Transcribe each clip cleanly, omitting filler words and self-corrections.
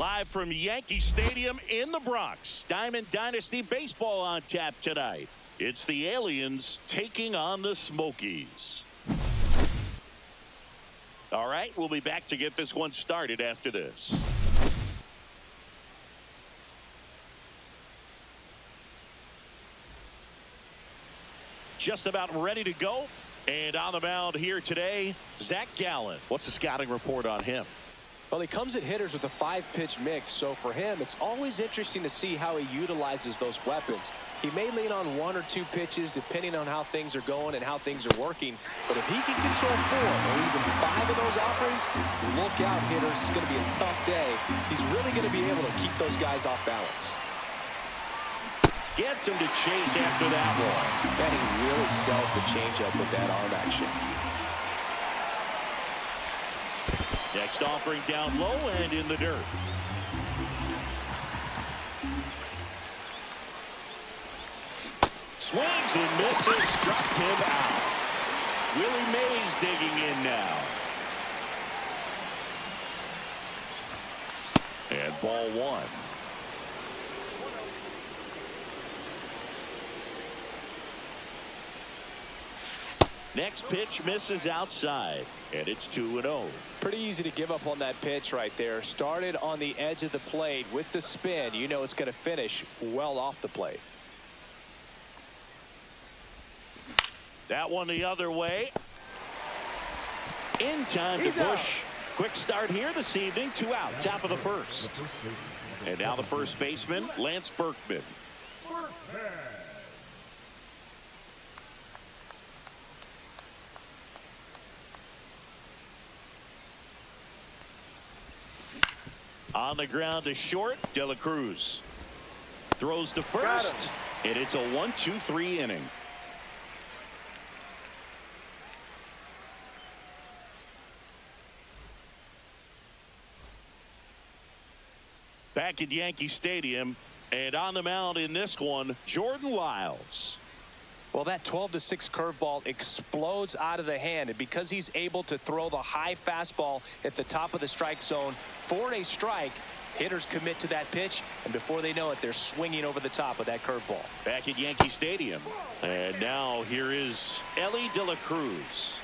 Live from Yankee Stadium in the Bronx. Diamond Dynasty baseball on tap tonight. It's the Aliens taking on the Smokies. All right, we'll be back to get this one started after this. Just about ready to go. And on the mound here today, Zach Gallen. What's the scouting report on him? Well, he comes at hitters with a 5-pitch mix, so for him, it's always interesting to see how he utilizes those weapons. He may lean on 1 or 2 pitches depending on how things are going and how things are working, but if he can control 4 or even 5 of those offerings, look out, hitters. It's going to be a tough day. He's really going to be able to keep those guys off balance. Gets him to chase after that one. And he really sells the changeup with that arm action. Next offering down low and in the dirt. Swings and misses, struck him out. Willie Mays digging in now. And ball 1. Next pitch misses outside, and it's 2-0. Pretty easy to give up on that pitch right there. Started on the edge of the plate with the spin. You know it's going to finish well off the plate. That one the other way. In time to push. Quick start here this evening. 2 out, top of the first. And now the first baseman, Lance Berkman. On the ground to short, De La Cruz throws to first, and it's a 1-2-3 inning. Back at Yankee Stadium, and on the mound in this one, Jordan Lyles. Well, that 12-6 curveball explodes out of the hand, and because he's able to throw the high fastball at the top of the strike zone for a strike, hitters commit to that pitch, and before they know it, they're swinging over the top of that curveball. Back at Yankee Stadium, and now here is Ellie De La Cruz.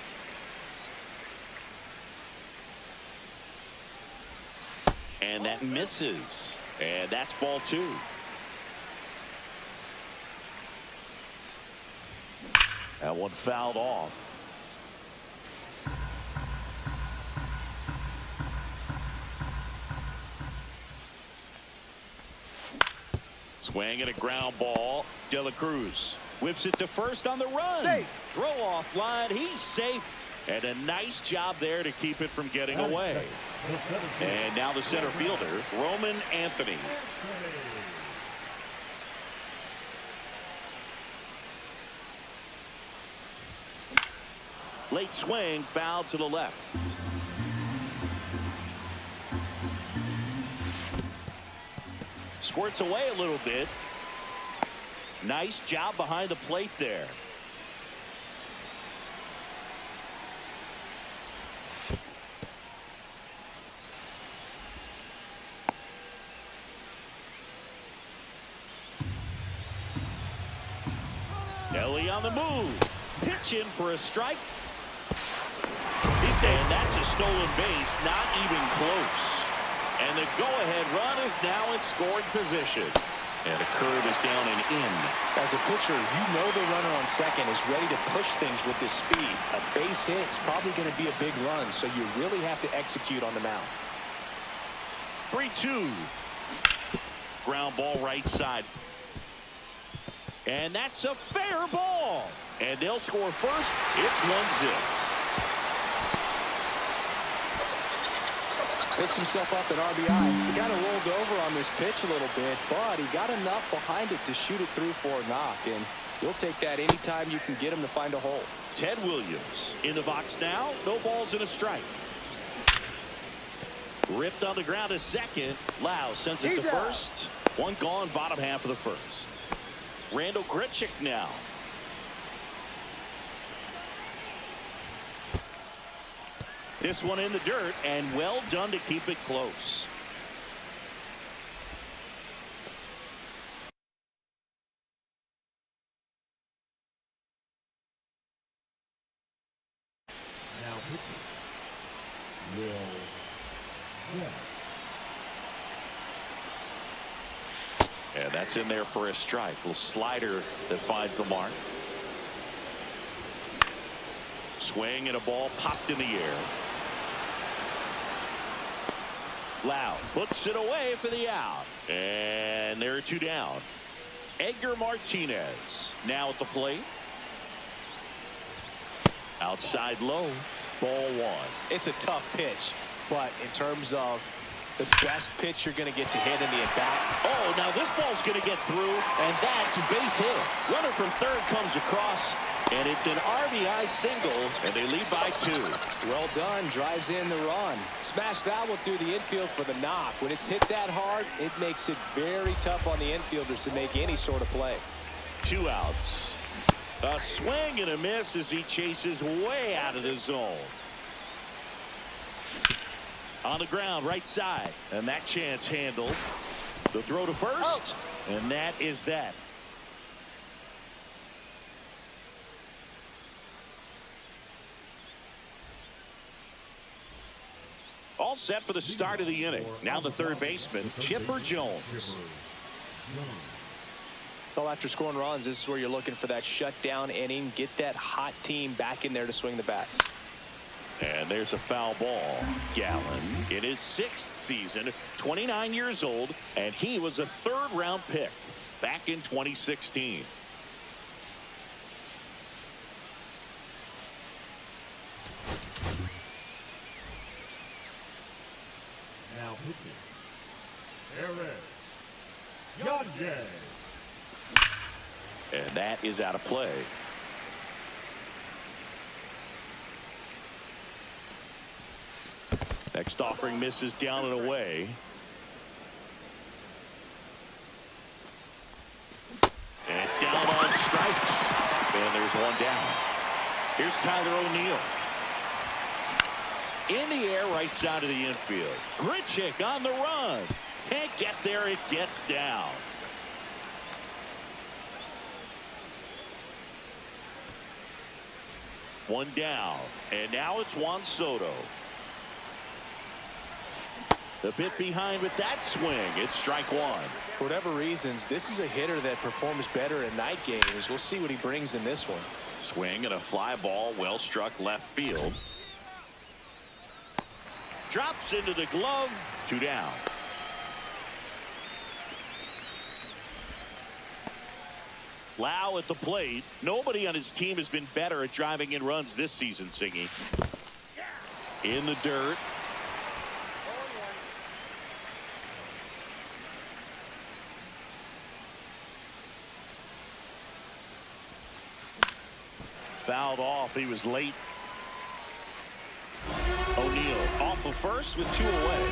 And that misses, and that's ball 2. That one fouled off. Swing and a ground ball. De La Cruz whips it to first on the run. Safe. Throw off line. He's safe. And a nice job there to keep it from getting away. And now the center fielder, Roman Anthony. Late swing, foul to the left. Squirts away a little bit. Nice job behind the plate there. Ellie on the move. Pitch in for a strike. And that's a stolen base, not even close. And the go-ahead run is now in scoring position. And a curve is down and in. As a pitcher, you know the runner on second is ready to push things with this speed. A base hit's probably going to be a big run, so you really have to execute on the mound. 3-2. Ground ball right side. And that's a fair ball. And they'll score first. It's 1-0. Picks himself up an RBI. He kind of rolled over on this pitch a little bit, but he got enough behind it to shoot it through for a knock, and you'll take that anytime you can get him to find a hole. Ted Williams in the box now. No balls and a strike. Ripped on the ground to second. Lau sends it to first. One gone, bottom half of the first. Randall Grichuk now. This one in the dirt, and well done to keep it close. And that's in there for a strike. Little slider that finds the mark. Swing and a ball popped in the air. Loud puts it away for the out. And there are two down. Edgar Martinez now at the plate. Outside low. Ball one. It's a tough pitch, but in terms of the best pitch you're going to get to hit in the at-bat. Oh, now this ball's going to get through, and that's a base hit. Runner from third comes across, and it's an RBI single, and they lead by 2. Well done. Drives in the run. Smash that one through the infield for the knock. When it's hit that hard, it makes it very tough on the infielders to make any sort of play. 2 outs. A swing and a miss as he chases way out of the zone. On the ground, right side, and that chance handled. The throw to first, and that is that. All set for the start of the inning. Now the third baseman, Chipper Jones. Well, after scoring runs, this is where you're looking for that shutdown inning. Get that hot team back in there to swing the bats. And there's a foul ball. Gallen in his 6th season, 29 years old, and he was a 3rd-round pick back in 2016. Now pitching, Aaron Yonge. And that is out of play. Next offering misses down and away. And down on strikes. And there's one down. Here's Tyler O'Neill. In the air, right side of the infield. Grichuk on the run. Can't get there. It gets down. One down. And now it's Juan Soto. The bit behind with that swing. It's strike one. For whatever reasons, this is a hitter that performs better in night games. We'll see what he brings in this one. Swing and a fly ball, well struck left field. Drops into the glove. 2 down. Lau at the plate. Nobody on his team has been better at driving in runs this season, Singy. In the dirt. Fouled off. He was late. O'Neill off of first with 2 away.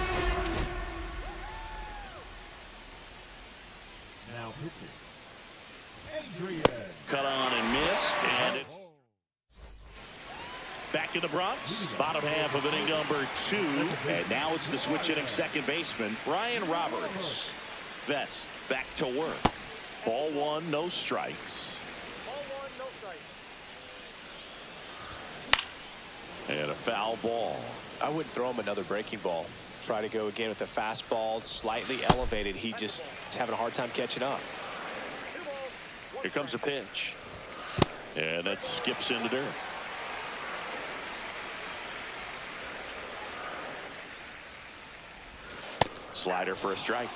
Now pitching, Adrian. Cut on and missed. And it's back in the Bronx. Bottom half of inning number 2. And now it's the switch hitting second baseman, Brian Roberts. Vest back to work. Ball 1, no strikes. And a foul ball. I wouldn't throw him another breaking ball. Try to go again with the fastball, slightly elevated. He just is having a hard time catching up. Here comes a pitch. And that skips into dirt. Slider for a strike.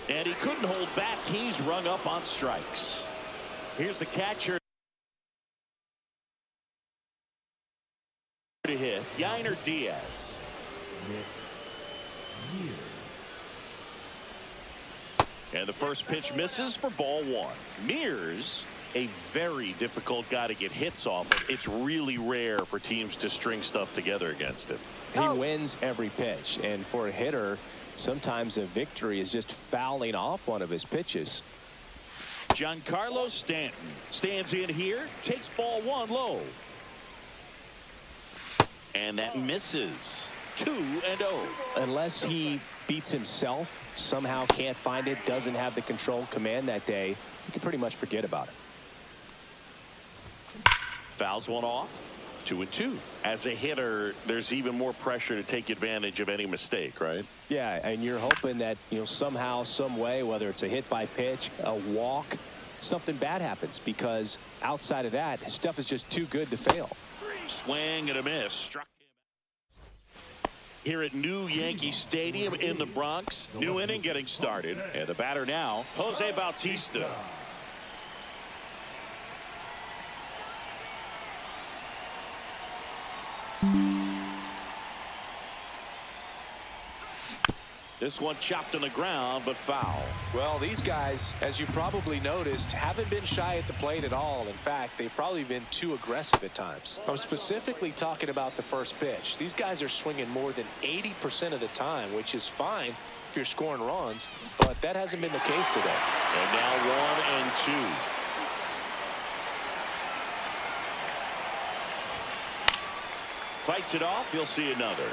And he couldn't hold back. He's rung up on strikes. Here's the catcher to hit. Yainer Diaz. And the first pitch misses for ball 1. Mears, a very difficult guy to get hits off of. It's really rare for teams to string stuff together against him. He wins every pitch, and for a hitter, sometimes a victory is just fouling off one of his pitches. Giancarlo Stanton stands in here, takes ball 1 low. And that misses. 2-0. Unless he beats himself, somehow can't find it, doesn't have the control command that day, you can pretty much forget about it. Fouls one off. 2-2. As a hitter, there's even more pressure to take advantage of any mistake, right? Yeah, and you're hoping that, somehow, some way, whether it's a hit by pitch, a walk, something bad happens, because outside of that, his stuff is just too good to fail. Swing and a miss. Struck him here at New Yankee Stadium in the Bronx. New inning getting started. And the batter now, Jose Bautista. This one chopped on the ground, but foul. Well, these guys, as you probably noticed, haven't been shy at the plate at all. In fact, they've probably been too aggressive at times. I'm specifically talking about the first pitch. These guys are swinging more than 80% of the time, which is fine if you're scoring runs, but that hasn't been the case today. And now 1-2. Fights it off. You'll see another.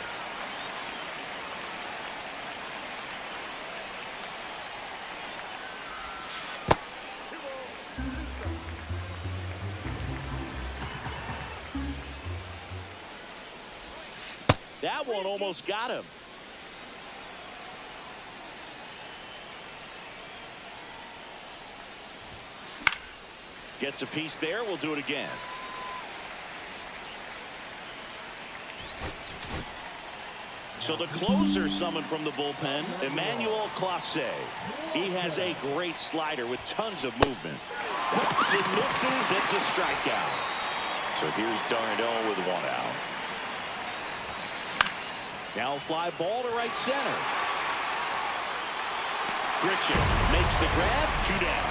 That one almost got him. Gets a piece there. We'll do it again. So the closer summoned from the bullpen, Emmanuel Clase. He has a great slider with tons of movement. Hooks and misses. It's a strikeout. So here's Darnell with one out. Now fly ball to right center. Gritchen makes the grab. 2 down.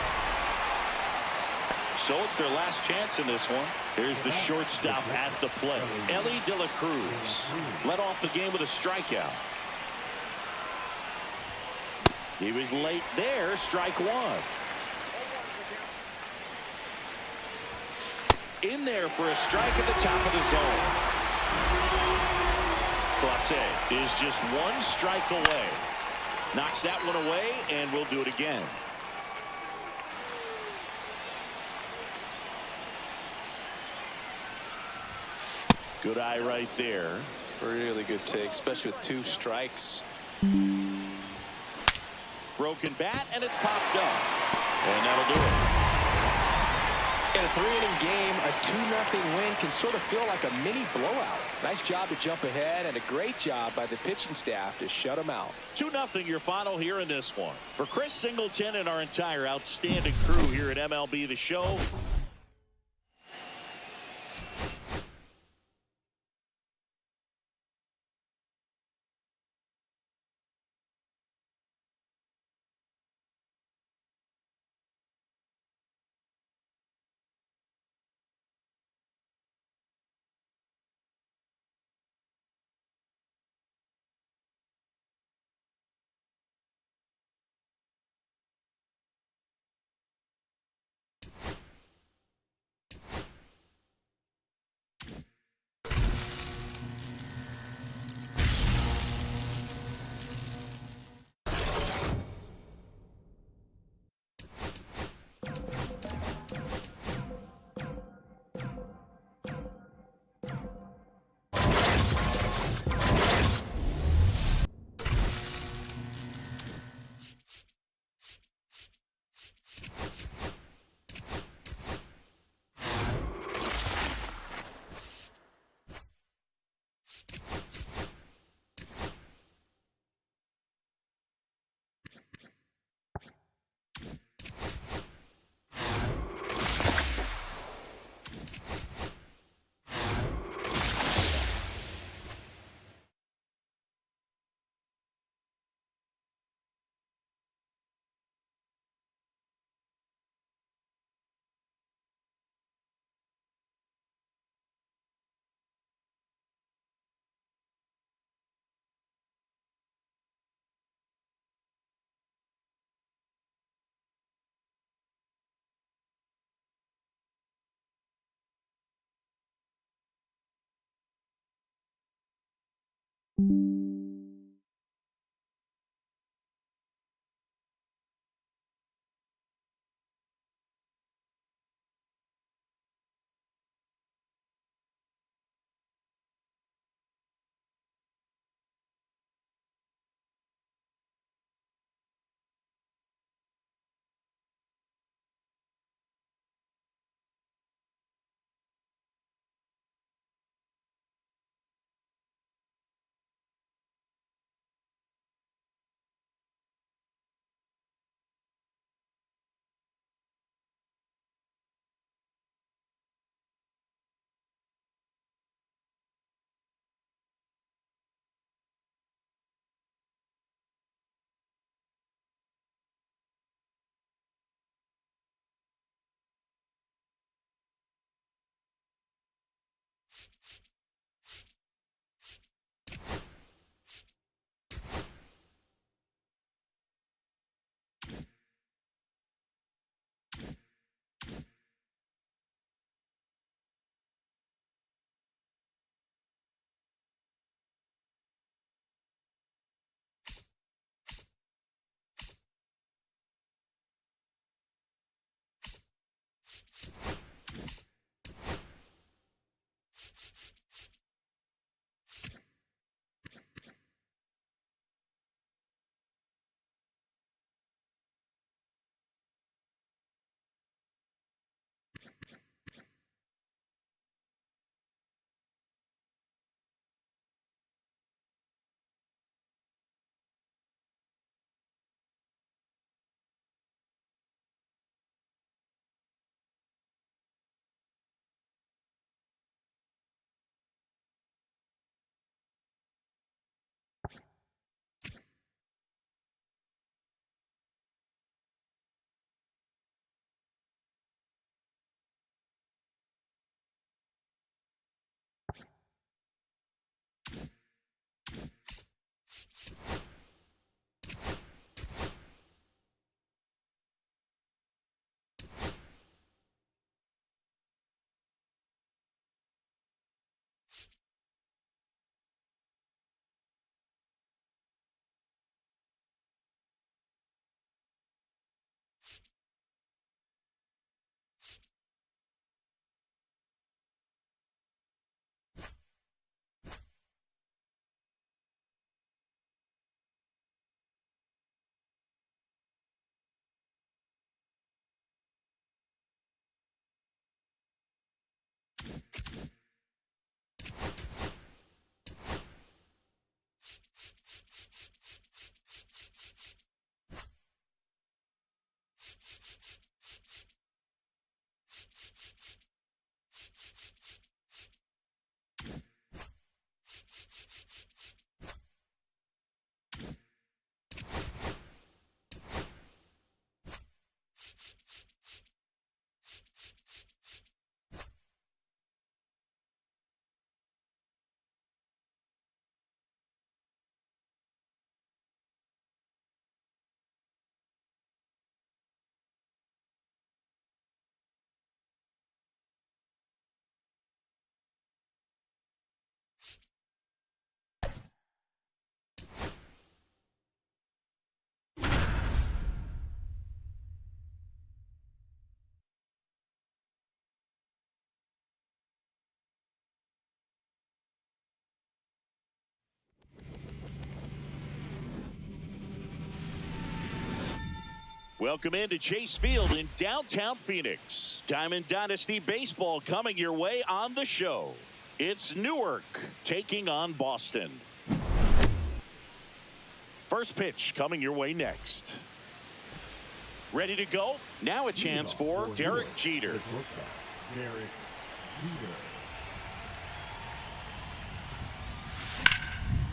So it's their last chance in this one. Here's the shortstop at the plate. Ellie De La Cruz led off the game with a strikeout. He was late there. Strike one. In there for a strike at the top of the zone. Clase is just one strike away. Knocks that one away, and we'll do it again. Good eye right there. Really good take, especially with 2 strikes. Broken bat, and it's popped up. And that'll do it. In a 3-inning game, a 2-0 win can sort of feel like a mini blowout. Nice job to jump ahead, and a great job by the pitching staff to shut them out. 2-0 your final here in this one. For Chris Singleton and our entire outstanding crew here at MLB The Show, Welcome into Chase Field in downtown Phoenix. Diamond Dynasty Baseball coming your way on the show. It's Newark taking on Boston. First pitch coming your way next. Ready to go? Now a chance for Derek Jeter. Derek Jeter.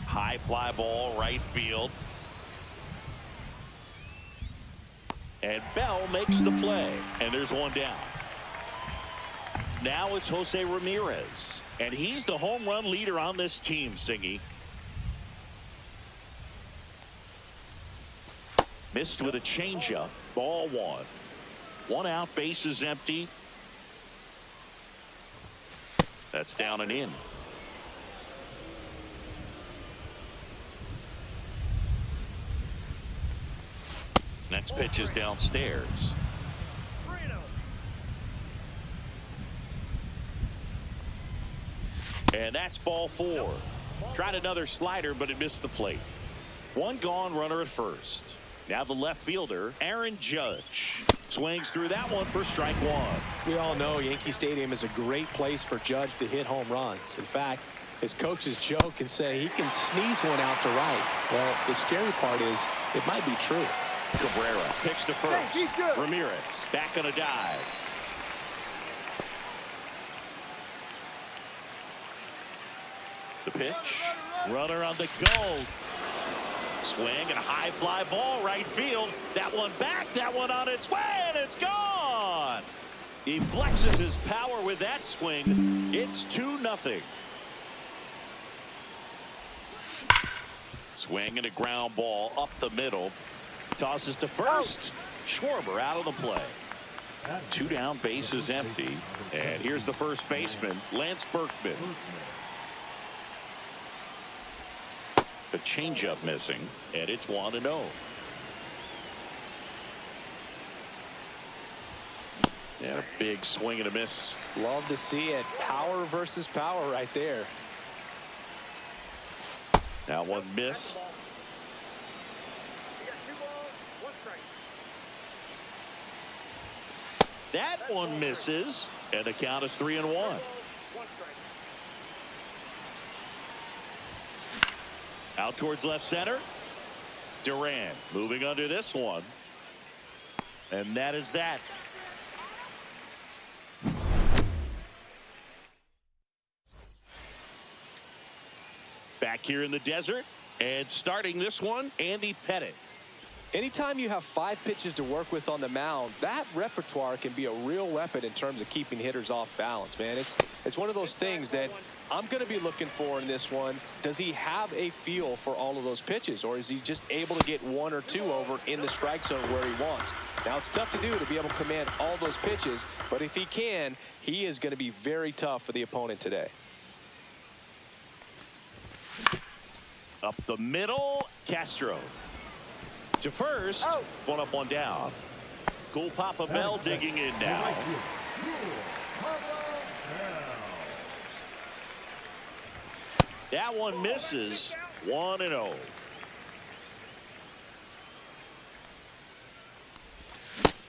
High fly ball right field. And Bell makes the play. And there's one down. Now it's Jose Ramirez. And he's the home run leader on this team, Singy. Missed with a changeup. Ball one. One out, bases empty. That's down and in. Next pitch is downstairs. And that's ball four. Tried another slider, but it missed the plate. One gone, runner at first. Now the left fielder, Aaron Judge. Swings through that one for strike one. We all know Yankee Stadium is a great place for Judge to hit home runs. In fact, his coaches joke and say he can sneeze one out to right. Well, the scary part is it might be true. Cabrera pitch to first. Ramirez back on a dive. The pitch. Runner on the go. Swing and a high fly ball right field. That one back. That one on its way, and it's gone. He flexes his power with that swing. It's 2-0. Swing and a ground ball up the middle. Tosses to first. Schwarber out of the play. 2 down, base is empty. And here's the first baseman, Lance Berkman. The changeup missing, and it's 1-0. And a big swing and a miss. Love to see it. Power versus power right there. Now one missed. That one misses, and the count is 3-1. Out towards left center. Duran moving under this one. And that is that. Back here in the desert, and starting this one, Andy Pettitte. Anytime you have 5 pitches to work with on the mound, that repertoire can be a real weapon in terms of keeping hitters off balance, man. It's one of those things that I'm going to be looking for in this one. Does he have a feel for all of those pitches, or is he just able to get 1 or 2 over in the strike zone where he wants? Now, it's tough to do, to be able to command all those pitches, but if he can, he is going to be very tough for the opponent today. Up the middle, Castro. To first, 1 up, 1 down. Cool Papa Bell digging in now. That one misses. 1-0.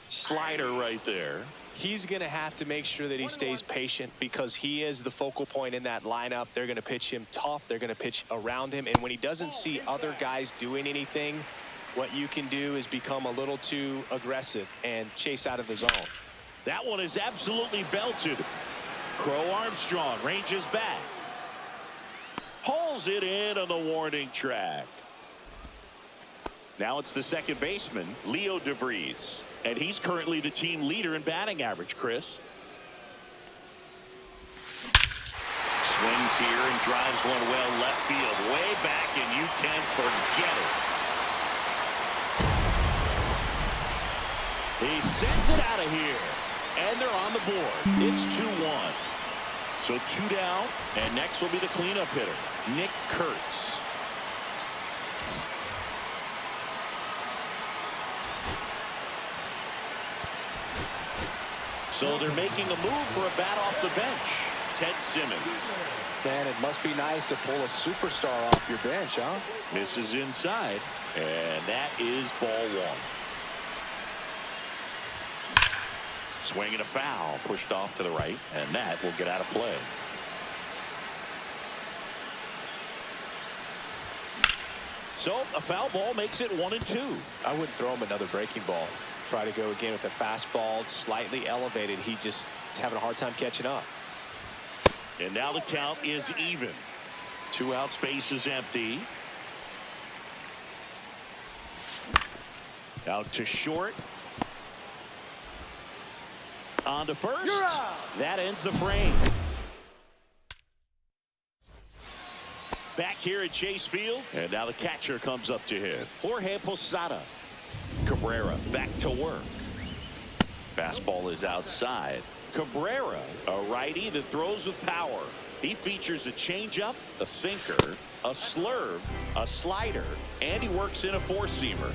Slider right there. He's going to have to make sure that he stays patient because he is the focal point in that lineup. They're going to pitch him tough. They're going to pitch around him. And when he doesn't see other guys doing anything, what you can do is become a little too aggressive and chase out of the zone. That one is absolutely belted. Crow Armstrong ranges back. Hauls it in on the warning track. Now it's the second baseman, Leo DeVries. And he's currently the team leader in batting average, Chris. Swings here and drives one well left field. Way back, and you can forget it. He sends it out of here. And they're on the board. It's 2-1. So 2 down, and next will be the cleanup hitter, Nick Kurtz. So they're making a move for a bat off the bench. Ted Simmons. Man, it must be nice to pull a superstar off your bench, huh? Misses inside, and that is ball 1. Swing and a foul, pushed off to the right, and that will get out of play. So a foul ball makes it 1-2. I wouldn't throw him another breaking ball. Try to go again with a fastball, slightly elevated. He just is having a hard time catching up. And now the count is even. 2 outs, base is empty. Out to short. On to first. That ends the frame. Back here at Chase Field. And now the catcher comes up to hit. Jorge Posada. Cabrera back to work. Fastball is outside. Cabrera, a righty that throws with power. He features a changeup, a sinker, a slurve, a slider, and he works in a 4-seamer.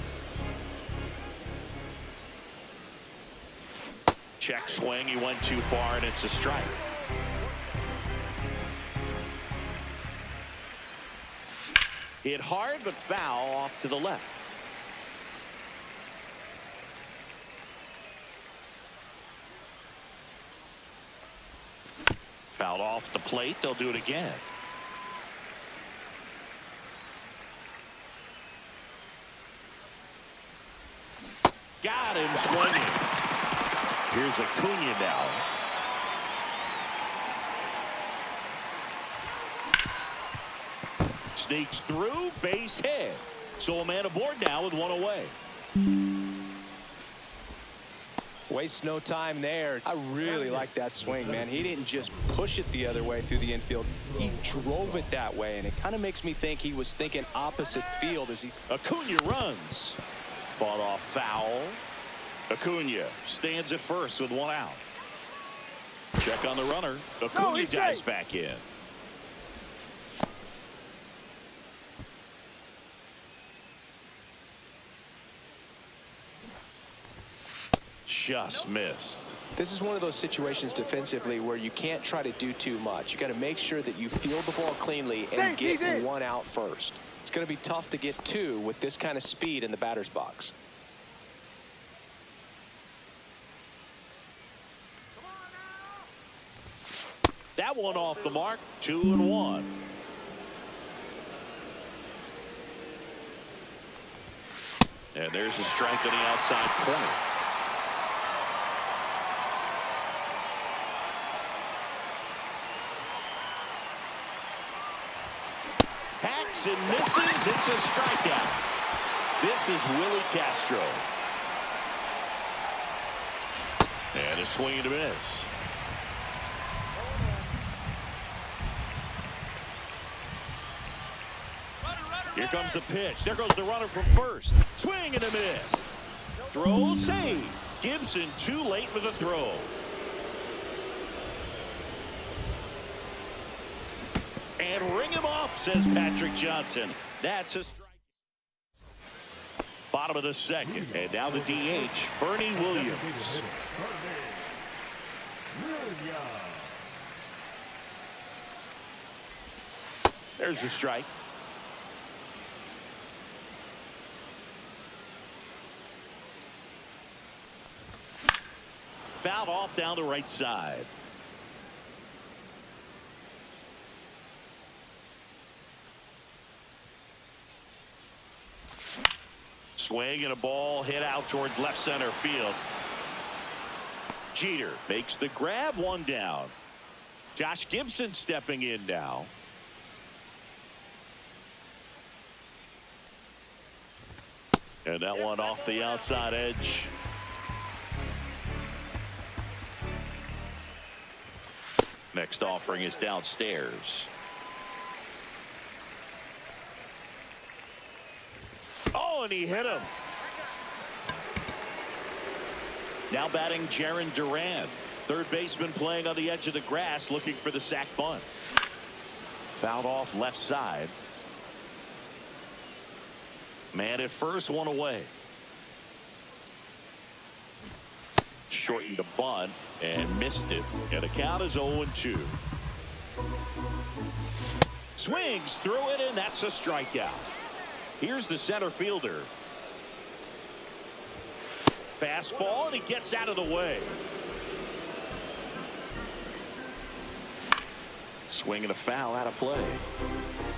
Check swing. He went too far, and it's a strike. Hit hard, but foul off to the left. Fouled off the plate. They'll do it again. Got him swinging. Here's Acuna now. Sneaks through, base hit. So a man aboard now with 1 away. Waste no time there. I really like that swing, man. He didn't just push it the other way through the infield. He drove it that way, and it kind of makes me think he was thinking opposite field as he's... Acuna runs. Fought off foul. Acuna stands at first with one out. Check on the runner. Acuna dives back in. Just missed. This is one of those situations defensively where you can't try to do too much. You got to make sure that you field the ball cleanly and get one out first. It's going to be tough to get two with this kind of speed in the batter's box. That one off the mark. 2-1. And there's a strike on the outside corner. Hacks and misses. It's a strikeout. This is Willie Castro. And a swing and a miss. Here comes the pitch. There goes the runner from first. Swing and a miss. Throw save. Gibson too late with the throw. And ring him off, says Patrick Johnson. That's a strike. Bottom of the second. And now the DH, Bernie Williams. There's the strike. Fouled off down the right side. Swing and a ball hit out towards left center field. Jeter makes the grab, one down. Josh Gibson stepping in now. And that one off the outside edge. Next offering is downstairs. Oh, and he hit him. Now batting Jarren Duran. Third baseman playing on the edge of the grass looking for the sac bunt. Fouled off left side. Man at first, one away. Shortened the bunt and missed it. And the count is 0-2. Swings through it, and that's a strikeout. Here's the center fielder. Fastball, and he gets out of the way. Swing and a foul out of play.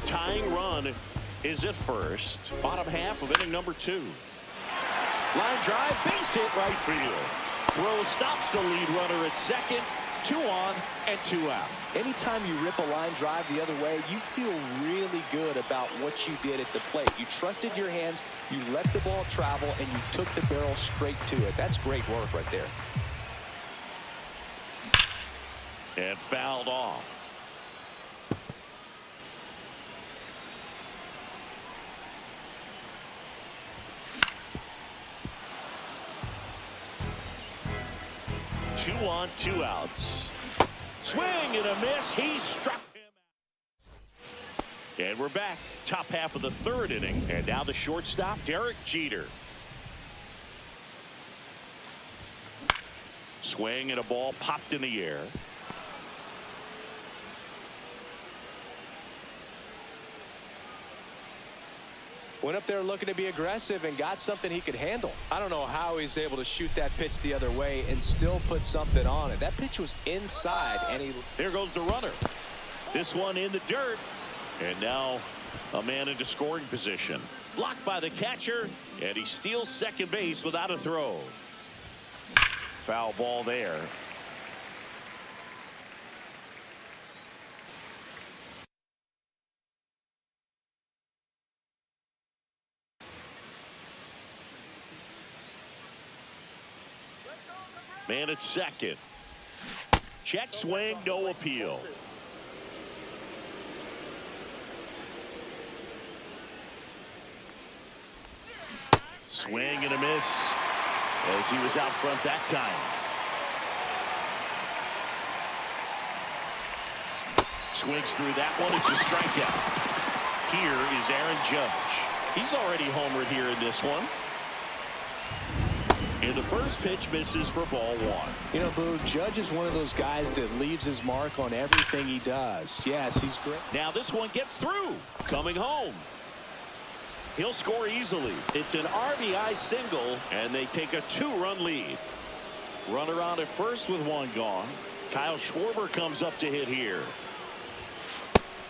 Tying run is at first. Bottom half of inning number 2. Line drive, base hit right field. Throw stops the lead runner at second. 2 on and 2 out. Anytime you rip a line drive the other way, you feel really good about what you did at the plate. You trusted your hands, you let the ball travel, and you took the barrel straight to it. That's great work right there. And fouled off. Two on, 2 outs. Swing and a miss. He struck him out. And we're back. Top half of the 3rd inning. And now the shortstop, Derek Jeter. Swing and a ball popped in the air. Went up there looking to be aggressive and got something he could handle. I don't know how he's able to shoot that pitch the other way and still put something on it. That pitch was inside, and he... There goes the runner. This one in the dirt. And now a man into scoring position. Blocked by the catcher, and he steals second base without a throw. Foul ball there. Man at second. Check swing, no appeal. Swing and a miss as he was out front that time. Swings through that one. It's a strikeout. Here is Aaron Judge. He's already homered here in this one. And the first pitch misses for ball one. You know, Boo, Judge is one of those guys that leaves his mark on everything he does. Yes, he's great. Now this one gets through. Coming home. He'll score easily. It's an RBI single, and they take a 2-run lead. Runner on at first with one gone. Kyle Schwarber comes up to hit here.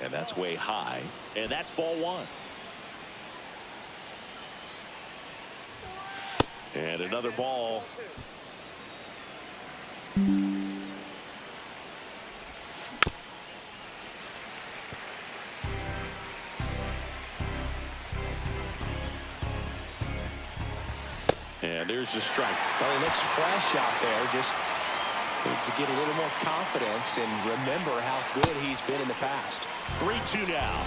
And that's way high. And that's ball one. And another ball. And there's the strike. Well, he looks fresh out there. Just needs to get a little more confidence and remember how good he's been in the past. 3-2 now.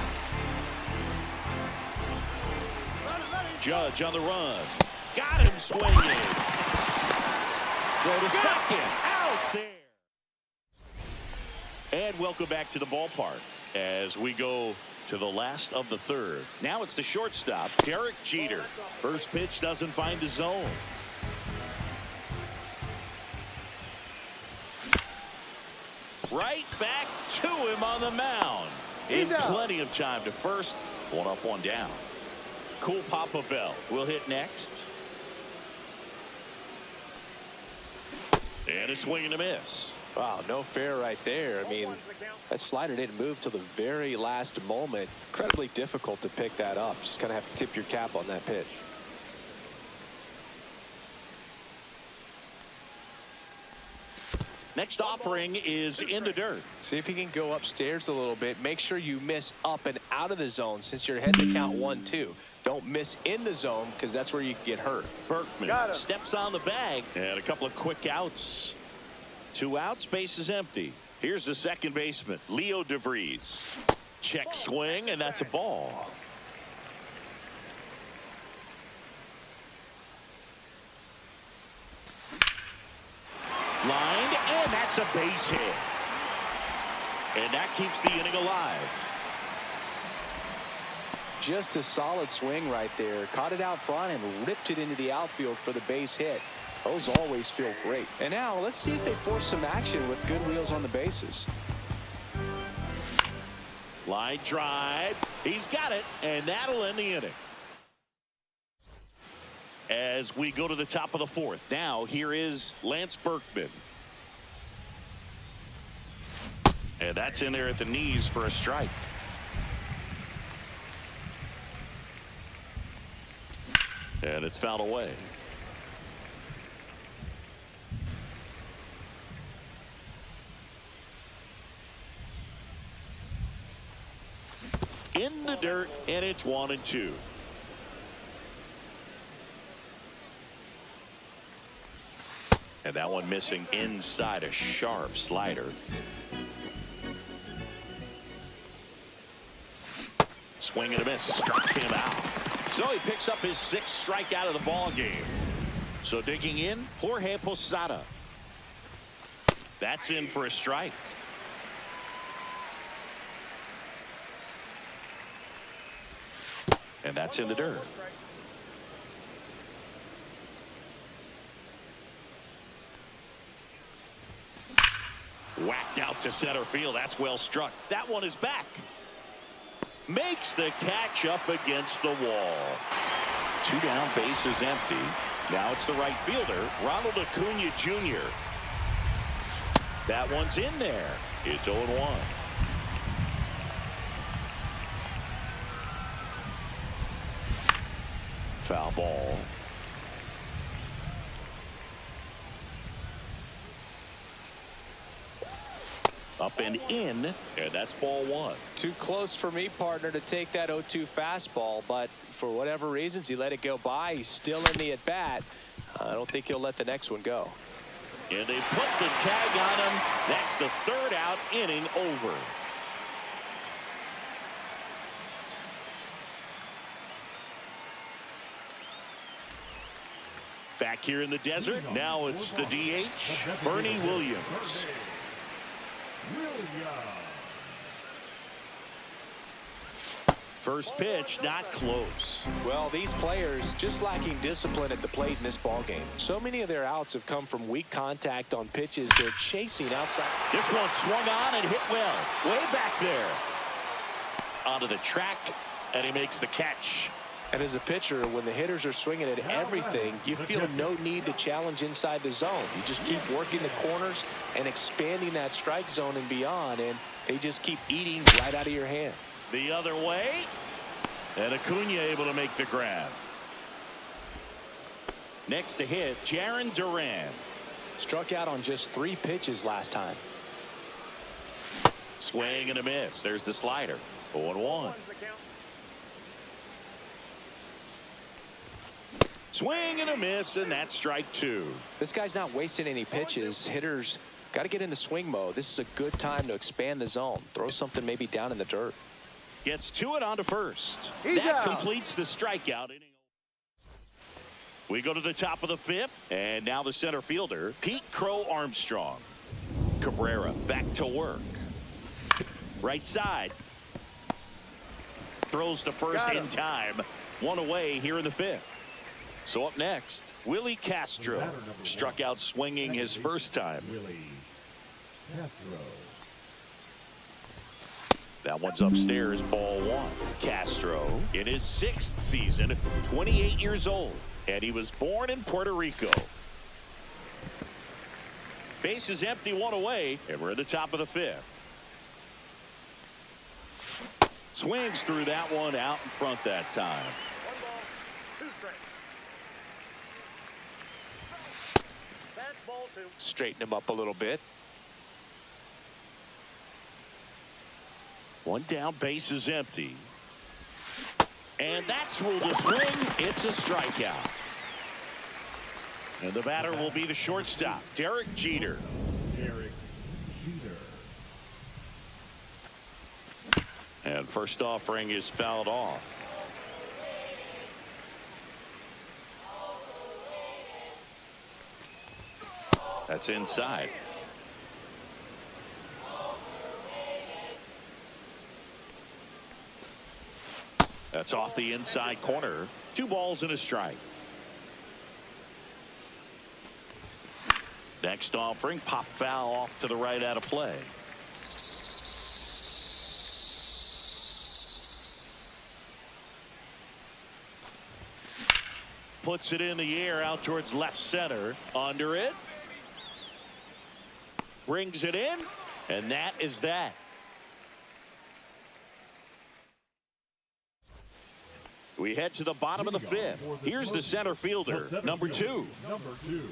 Judge on the run. Got him swinging. Go to second. Out there. And welcome back to the ballpark as we go to the last of the third. Now it's the shortstop, Derek Jeter. First pitch doesn't find the zone. Right back to him on the mound. In plenty of time to first. One up, one down. Cool Papa Bell will hit next. And a swing and a miss. Wow, no fair right there. I mean, that slider didn't move till the very last moment. Incredibly difficult to pick that up. Just kind of have to tip your cap on that pitch. Next offering is in the dirt. See if he can go upstairs a little bit. Make sure you miss up and out of the zone since you're heading to count 1-2. Don't miss in the zone because that's where you can get hurt. Berkman steps on the bag. And a couple of quick outs. 2 outs, base is empty. Here's the second baseman, Leo DeVries. Check swing, and that's a ball. Lined, and that's a base hit. And that keeps the inning alive. Just a solid swing right there. Caught it out front and ripped it into the outfield for the base hit. Those always feel great. And now let's see if they force some action with good wheels on the bases. Line drive. He's got it, and that'll end the inning. As we go to the top of the fourth. Now here is Lance Berkman. And that's in there at the knees for a strike. And it's fouled away. In the dirt, and it's 1-2. And that one missing inside, a sharp slider. Swing and a miss. Struck him out. So he picks up his 6th strikeout of the ball game. So digging in, Jorge Posada. That's in for a strike. And that's in the dirt. Whacked out to center field. That's well struck. That one is back. Makes the catch up against the wall. 2 down, base is empty. Now it's the right fielder, Ronald Acuna Jr. That one's in there. It's 0-1. Foul ball. Up and in, and that's ball 1. Too close for me, partner, to take that 0-2 fastball, but for whatever reasons, he let it go by. He's still in the at-bat. I don't think he'll let the next one go. And they put the tag on him. That's the third out, inning over. Back here in the desert, now it's the DH, Bernie Williams. First pitch, not close. Well, these players just lacking discipline at the plate in this ballgame. So many of their outs have come from weak contact on pitches they're chasing outside. This one swung on and hit well. Way back there. Onto the track, and he makes the catch. And as a pitcher, when the hitters are swinging at everything, you feel no need to challenge inside the zone. You just keep working the corners and expanding that strike zone and beyond, and they just keep eating right out of your hand. The other way, and Acuna able to make the grab. Next to hit, Jarren Duran. Struck out on just 3 pitches last time. Swing and a miss. There's the slider. 0-1. Swing and a miss, and that's strike 2. This guy's not wasting any pitches. Hitters got to get into swing mode. This is a good time to expand the zone. Throw something maybe down in the dirt. Gets to it onto first. He's that out. completes the strikeout inning. We go to the top of the 5th, and now the center fielder, Pete Crow Armstrong. Cabrera back to work. Right side. Throws to first in time. 1 away here in the 5th. So up next, Willie Castro. Struck out swinging his first time. Willie Castro. That one's upstairs, ball 1. Castro in his 6th season, 28 years old, and he was born in Puerto Rico. Base is empty, 1 away, and we're at the top of the 5th. Swings through that one, out in front that time. Straighten him up a little bit. 1 down, base is empty. And that's ruled a swing. It's a strikeout. And the batter will be the shortstop, Derek Jeter. Derek Jeter. And first offering is fouled off. That's inside. That's off the inside corner. 2 balls and a strike. Next offering, pop foul off to the right out of play. Puts it in the air out towards left center. Under it. Brings it in, and that is that. We head to the bottom of the 5th. Here's the center fielder, number 2. Number 2.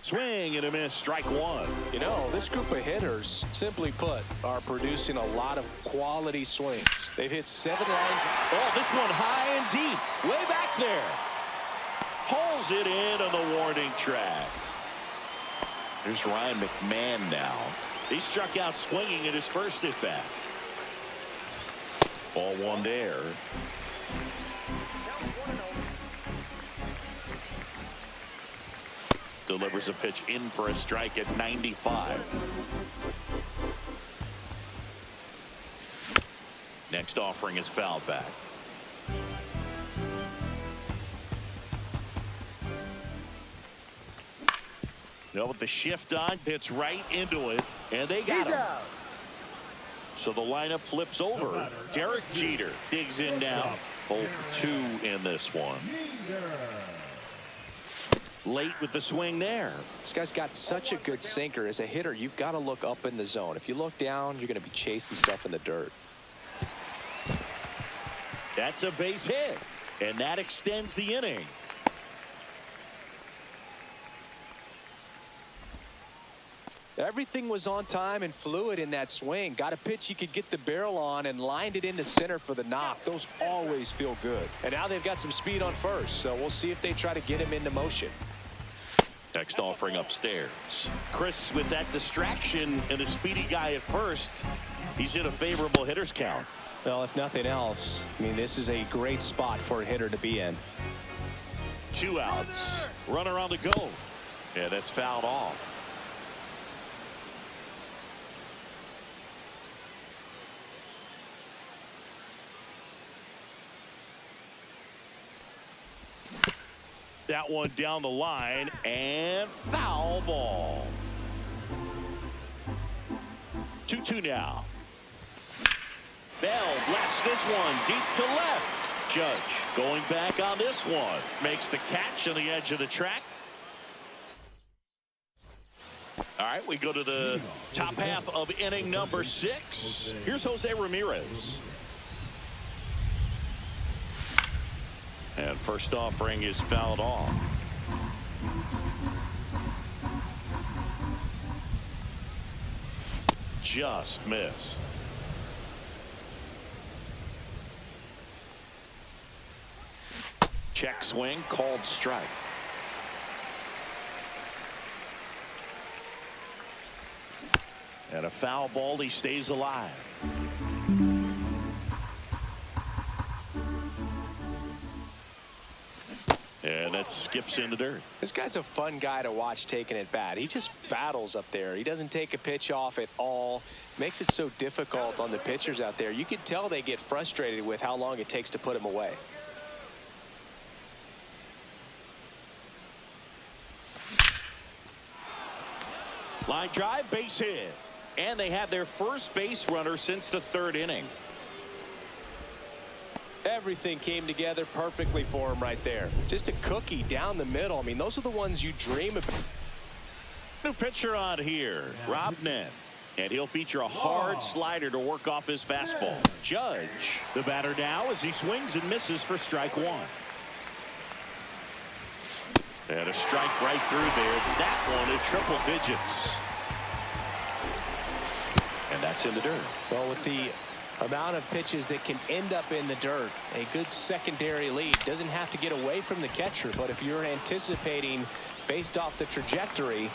Swing and a miss, strike 1. You know, this group of hitters, simply put, are producing a lot of quality swings. They've hit 7 lines. Oh, this one high and deep, way back there. Pulls it in on the warning track. There's Ryan McMahon now. He struck out swinging at his first at bat. Ball 1 there. delivers a pitch in for a strike at 95. Next offering is fouled back. Now with the shift on, hits right into it, and they got him. So the lineup flips over. Derek Jeter digs in now. 0 for 2 in this one. Late with the swing there. This guy's got such a good sinker. As a hitter, you've got to look up in the zone. If you look down, you're going to be chasing stuff in the dirt. That's a base hit, and that extends the inning. Everything was on time and fluid in that swing. Got a pitch you could get the barrel on and lined it into center for the knock. Those always feel good. And now they've got some speed on first, so we'll see if they try to get him into motion. Next offering upstairs. Chris, with that distraction and a speedy guy at first, he's in a favorable hitter's count. Well, if nothing else, I mean, this is a great spot for a hitter to be in. 2 outs. Runner on the go. Yeah, that's fouled off. That one down the line, and foul ball. 2-2 now. Bell blasts this one deep to left. Judge going back on this one. Makes the catch on the edge of the track. All right, we go to the top half of inning number 6. Here's Jose Ramirez. And first offering is fouled off. Just missed. Check swing, called strike. And a foul ball, he stays alive. And that skips in the dirt. This guy's a fun guy to watch taking it bat. He just battles up there. He doesn't take a pitch off at all. Makes it so difficult on the pitchers out there. You can tell they get frustrated with how long it takes to put him away. Line drive, base hit. And they have their first base runner since the 3rd inning. Everything came together perfectly for him right there. Just a cookie down the middle. I mean, those are the ones you dream about. New pitcher on here, Rob Nen. And he'll feature a hard slider to work off his fastball. Judge, the batter now as he swings and misses for strike 1. And a strike right through there. That one in triple digits. And that's in the dirt. Well, with the amount of pitches that can end up in the dirt, a good secondary lead. Doesn't have to get away from the catcher, but if you're anticipating based off the trajectory,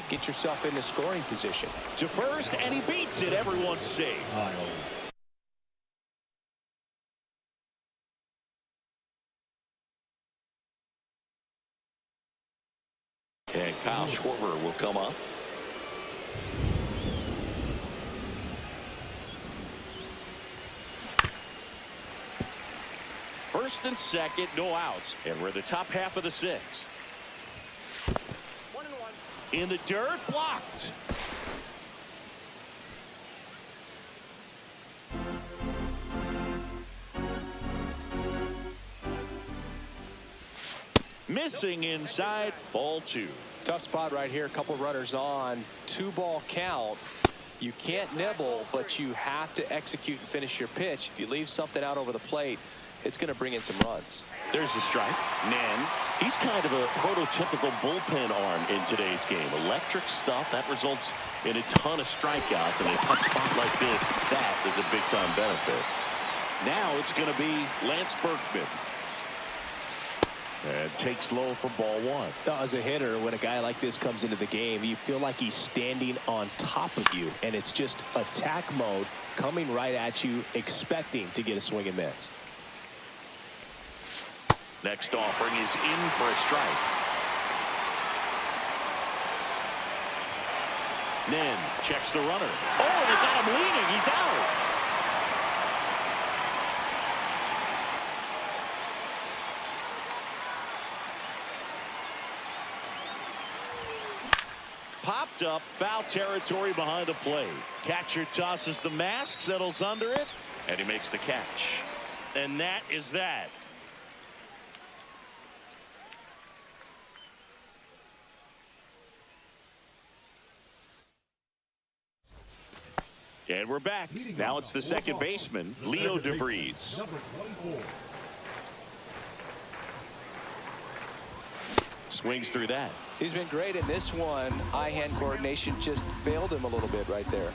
get yourself into scoring position. To first, and he beats it. Everyone's safe. And Kyle Schwarber will come up. First and second, no outs. And we're in the top half of the 6th. 1-1. In the dirt, blocked. Missing inside, ball 2. Tough spot right here. A couple runners on. 2-ball count. You can't nibble, but you have to execute and finish your pitch. If you leave something out over the plate, it's going to bring in some runs. There's the strike. Nen, he's kind of a prototypical bullpen arm in today's game. Electric stuff that results in a ton of strikeouts. In a tough spot like this, that is a big-time benefit. Now it's going to be Lance Berkman. And takes low for ball 1. Now, as a hitter, when a guy like this comes into the game, you feel like he's standing on top of you, and it's just attack mode coming right at you, expecting to get a swing and miss. Next offering is in for a strike. Nen checks the runner. Oh, they got him leaning. He's out. Popped up, foul territory behind the play. Catcher tosses the mask, settles under it, and he makes the catch. And that is that. And we're back. Now it's the second baseman, Leo DeVries. Number 24. Swings through that. He's been great in this one. Eye-hand coordination just failed him a little bit right there.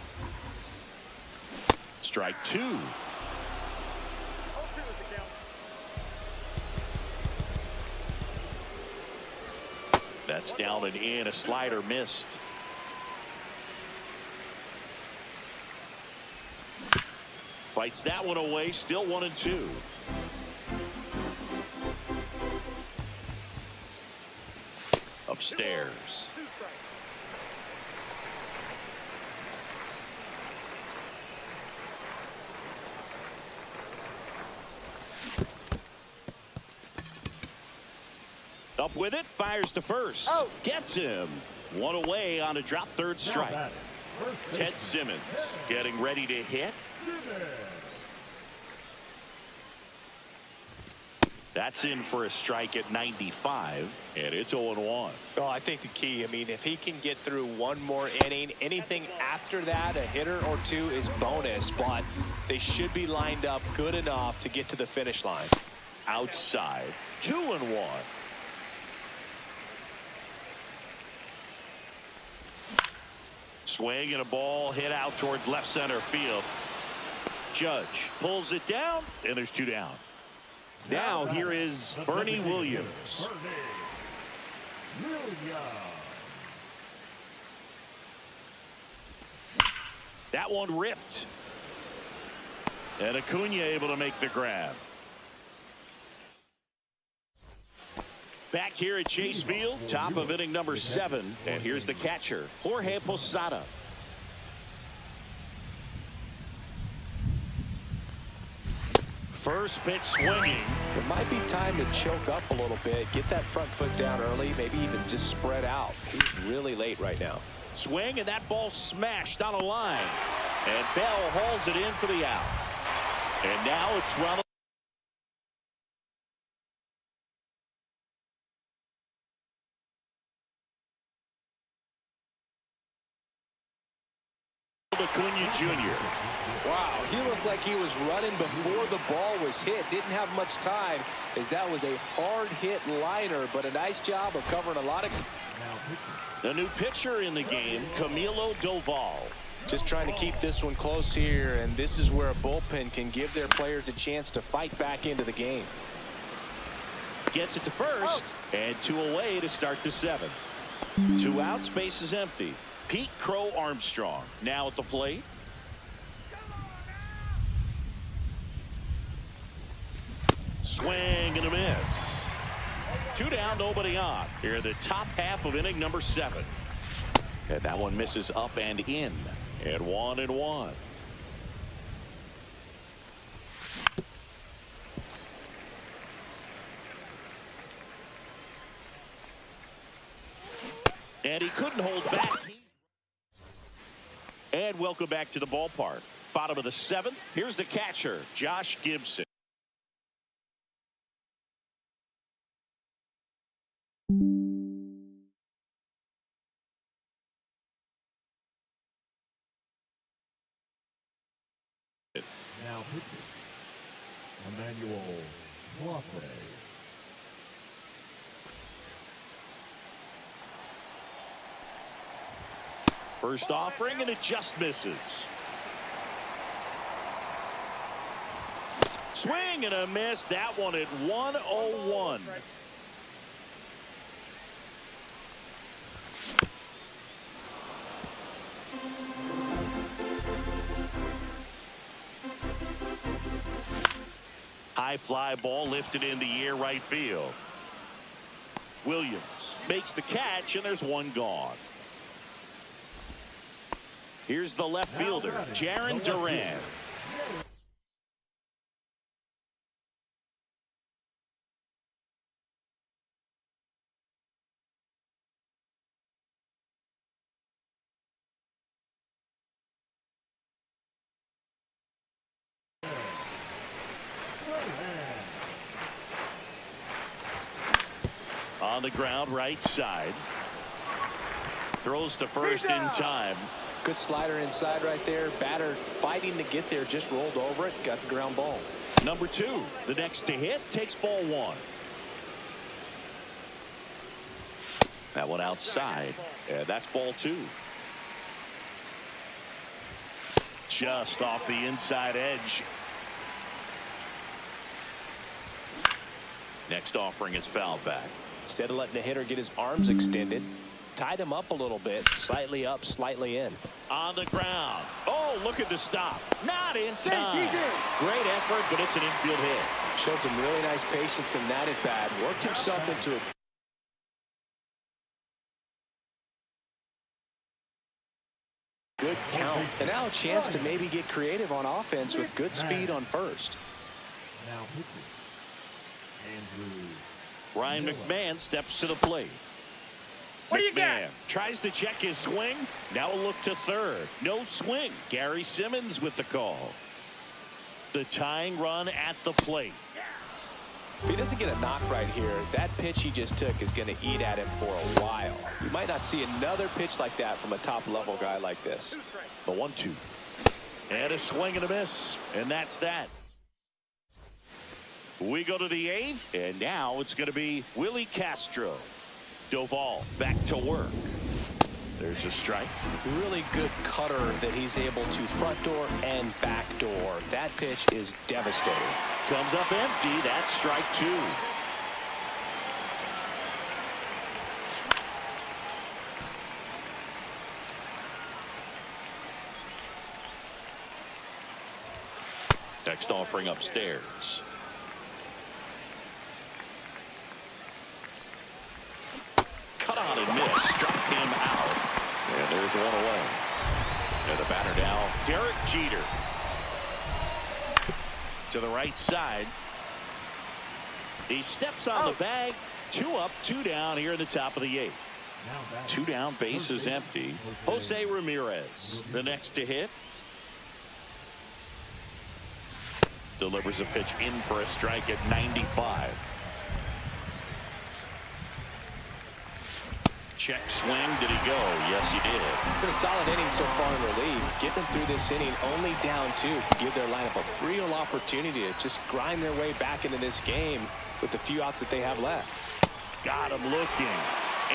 Strike two. That's down and in. A slider missed. Fights that one away. Still 1-2. Upstairs. Up with it, fires to first. Oh. Gets him. One away on a drop third strike. Ted Simmons getting ready to hit. That's in for a strike at 95, and it's 0-1. Oh, I think the key, I mean, if he can get through one more inning, anything after that, a hitter or two is bonus, but they should be lined up good enough to get to the finish line. Outside, 2-1. Swing and a ball hit out towards left center field. Judge pulls it down, and there's two down. Now here is Bernie Williams. That one ripped. And Acuna able to make the grab. Back here at Chase Field, top of inning number 7. And here's the catcher, Jorge Posada. First pitch swinging. It might be time to choke up a little bit, get that front foot down early, maybe even just spread out. He's really late right now. Swing, and that ball smashed on a line. And Bell hauls it in for the out. And now it's Ronald. Acuna Jr. Wow, he looked like he was running before the ball was hit. Didn't have much time as that was a hard hit liner, but a nice job of covering a lot of. The new pitcher in the game, Camilo Doval. Just trying to keep this one close here, and this is where a bullpen can give their players a chance to fight back into the game. Gets it to first, and 2 away to start the 7th. 2 outs, base is empty. Pete Crow Armstrong now at the plate. Swing and a miss. 2 down, nobody on. Here in the top half of inning number 7. And that one misses up and in. And 1-1. And he couldn't hold back. And welcome back to the ballpark. Bottom of the 7th. Here's the catcher, Josh Gibson. Now pitching, Emmanuel Clase. First offering, and it just misses. Swing and a miss. That one at 1-0-1. High fly ball lifted in the air right field. Williams makes the catch, and there's one gone. Here's the left fielder, Jaron Duran. On the ground, right side. Throws to first in time. Good slider inside right there. Batter fighting to get there, just rolled over it, got the ground ball. Number 2, the next to hit, takes ball 1. That one outside, and that's ball 2. Just off the inside edge. Next offering is fouled back. Instead of letting the hitter get his arms extended, tied him up a little bit, slightly up, slightly in. On the ground. Oh, look at the stop. Not in time. Great effort, but it's an infield hit. Showed some really nice patience in that at bat. Worked himself into a good count. And now a chance to maybe get creative on offense with good speed on first. Now pitching. Andrew. Ryan McMahon steps to the plate. What do you got? McMahon tries to check his swing. Now a look to third. No swing. Gary Simmons with the call. The tying run at the plate. If he doesn't get a knock right here, that pitch he just took is going to eat at him for a while. You might not see another pitch like that from a top-level guy like this. The 1-2. And a swing and a miss. And that's that. We go to the 8th, and now it's going to be Willie Castro. Doval back to work. There's a strike. Really good cutter that he's able to front door and back door. That pitch is devastating. Comes up empty. That's strike 2. Next offering upstairs. Cut on and miss. Struck him out. And there's one away. And the batter now, Derek Jeter. To the right side. He steps on the bag. 2 up, 2 down here in the top of the 8th. 2 down, base is empty. Jose Ramirez, the next to hit. Delivers a pitch in for a strike at 95. Check swing. Did he go? Yes, he did. Been a solid inning so far in relief. Getting through this inning only down 2 can give their lineup a real opportunity to just grind their way back into this game with the few outs that they have left. Got him looking.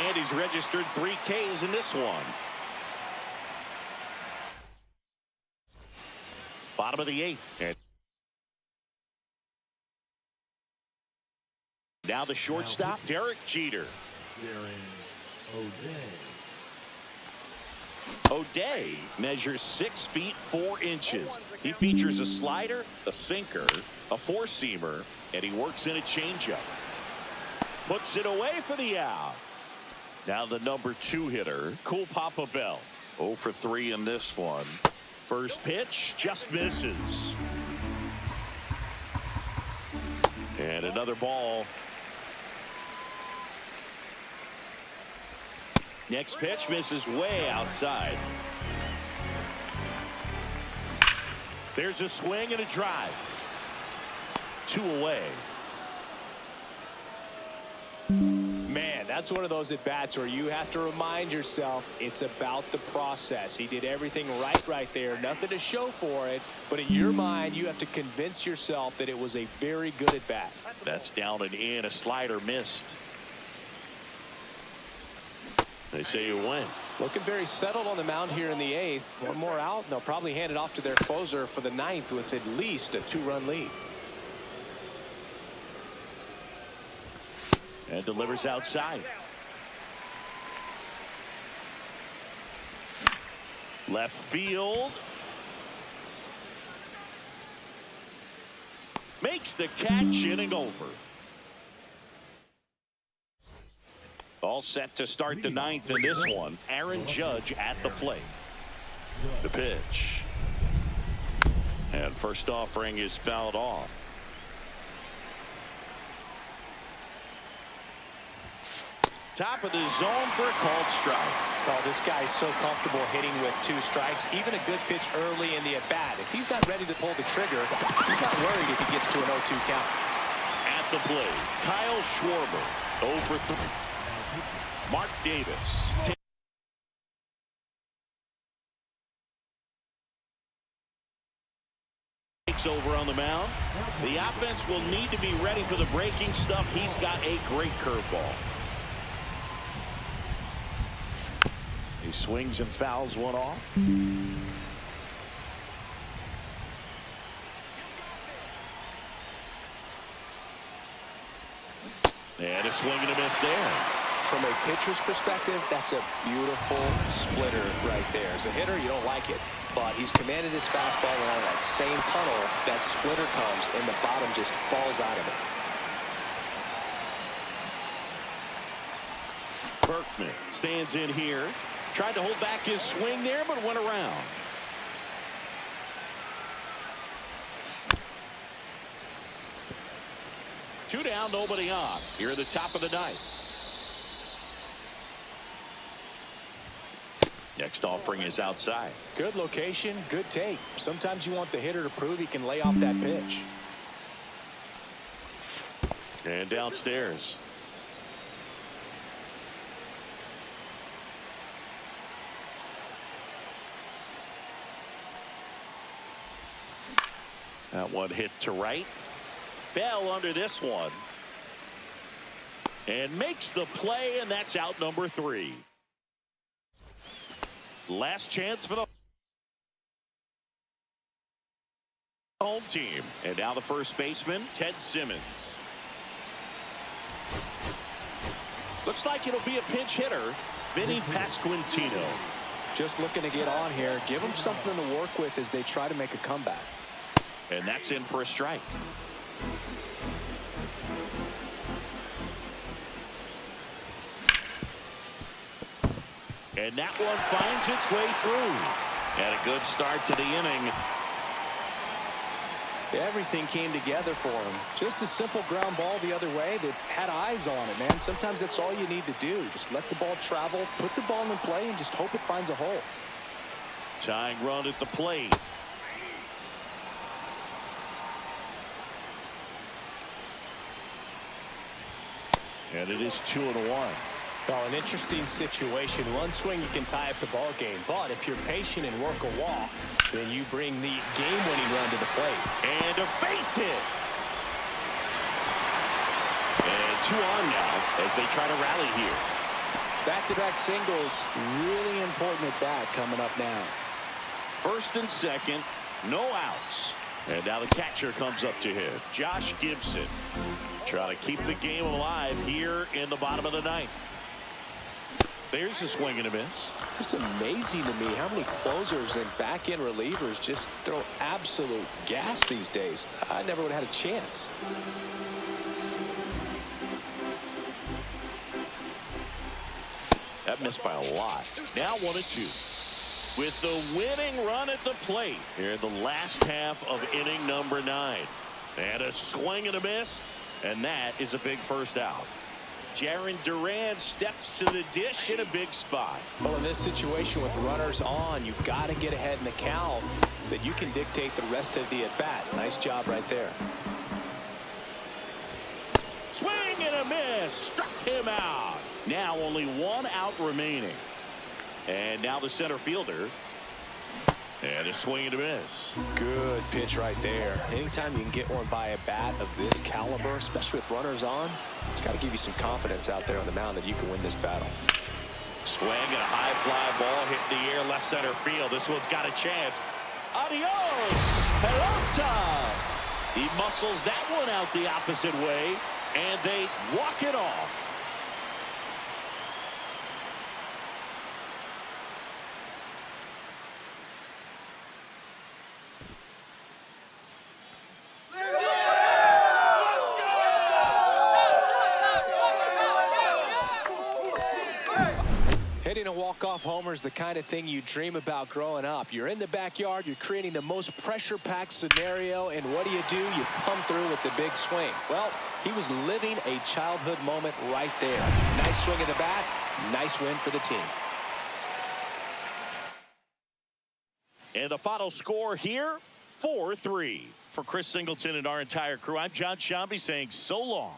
And he's registered 3 Ks in this one. Bottom of the 8th. And now the shortstop, Derek Jeter. O'Day measures 6 feet 4 inches. He features a slider, a sinker, a 4-seamer, and he works in a changeup. Puts it away for the out. Now the number 2 hitter, Cool Papa Bell. 0 for 3 in this one. First pitch just misses. And another ball. Next pitch misses way outside. There's a swing and a drive. 2 away. Man, that's one of those at-bats where you have to remind yourself it's about the process. He did everything right there. Nothing to show for it. But in your mind, you have to convince yourself that it was a very good at-bat. That's down and in. A slider missed. They say you win. Looking very settled on the mound here in the 8th. One more out, and they'll probably hand it off to their closer for the 9th with at least a 2-run lead. And delivers outside. Left field. Makes the catch, inning over. All set to start the 9th in this one. Aaron Judge at the plate. The pitch. And first offering is fouled off. Top of the zone for a called strike. Oh, this guy's so comfortable hitting with 2 strikes. Even a good pitch early in the at-bat. If he's not ready to pull the trigger, he's not worried if he gets to an 0-2 count. At the plate, Kyle Schwarber, 0 for 3. Mark Davis. Takes over on the mound. The offense will need to be ready for the breaking stuff. He's got a great curveball. He swings and fouls one off. And a swing and a miss there. From a pitcher's perspective, that's a beautiful splitter right there. As a hitter, you don't like it. But he's commanded his fastball, and out of that same tunnel, that splitter comes, and the bottom just falls out of it. Berkman stands in here. Tried to hold back his swing there, but went around. Two down, nobody on. Here at the top of the ninth. Next offering is outside. Good location, good take. Sometimes you want the hitter to prove he can lay off that pitch. And downstairs. That one hit to right. Bell under this one. And makes the play, and that's out number 3. Last chance for the home team. And now the first baseman, Ted Simmons. Looks like it'll be a pinch hitter, Vinny Pasquantino. Just looking to get on here. Give him something to work with as they try to make a comeback. And that's in for a strike. And that one finds its way through. And a good start to the inning. Everything came together for him. Just a simple ground ball the other way that had eyes on it, man. Sometimes that's all you need to do. Just let the ball travel, put the ball in play, and just hope it finds a hole. Tying run at the plate. And it is 2-1. Oh, an interesting situation. One swing, you can tie up the ball game. But if you're patient and work a walk, then you bring the game-winning run to the plate. And a base hit. And 2 on now as they try to rally here. Back-to-back singles, really important at bat coming up now. First and second, no outs. And now the catcher comes up to hit. Josh Gibson. Trying to keep the game alive here in the bottom of the ninth. There's a swing and a miss. Just amazing to me how many closers and back-end relievers just throw absolute gas these days. I never would have had a chance. That missed by a lot. Now 1-2. With the winning run at the plate here in the last half of inning number 9. And a swing and a miss. And that is a big first out. Jarren Duran steps to the dish in a big spot. Well, in this situation with runners on, you've got to get ahead in the count so that you can dictate the rest of the at-bat. Nice job right there. Swing and a miss. Struck him out. Now only 1 out remaining. And now the center fielder. And a swing and a miss. Good pitch right there. Anytime you can get one by a bat of this caliber, especially with runners on, it's got to give you some confidence out there on the mound that you can win this battle. Swing and a high fly ball hit the air left center field. This one's got a chance. Adios, pelota. He muscles that one out the opposite way, and they walk it off. walk-off homer is the kind of thing you dream about growing up. You're in the backyard, you're creating the most pressure-packed scenario, and what do? You come through with the big swing. Well, he was living a childhood moment right there. Nice swing of the bat, nice win for the team. And the final score here, 4-3. For Chris Singleton and our entire crew, I'm John Shambi saying so long.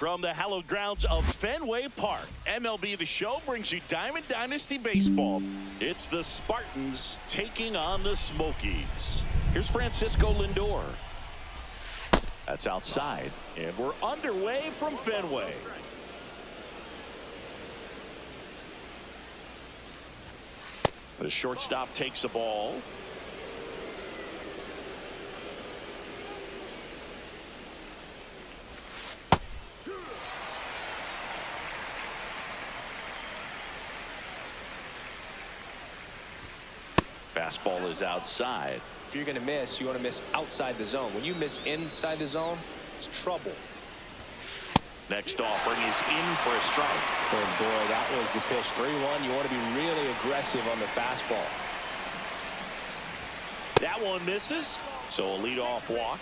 From the hallowed grounds of Fenway Park, MLB The Show brings you Diamond Dynasty Baseball. It's the Spartans taking on the Smokies. Here's Francisco Lindor. That's outside, and we're underway from Fenway. The shortstop takes the ball. Fastball is outside. If you're going to miss, you want to miss outside the zone. When you miss inside the zone, it's trouble. Next offering is in for a strike. And boy, that was the pitch. 3-1. You want to be really aggressive on the fastball. That one misses, so a leadoff walk.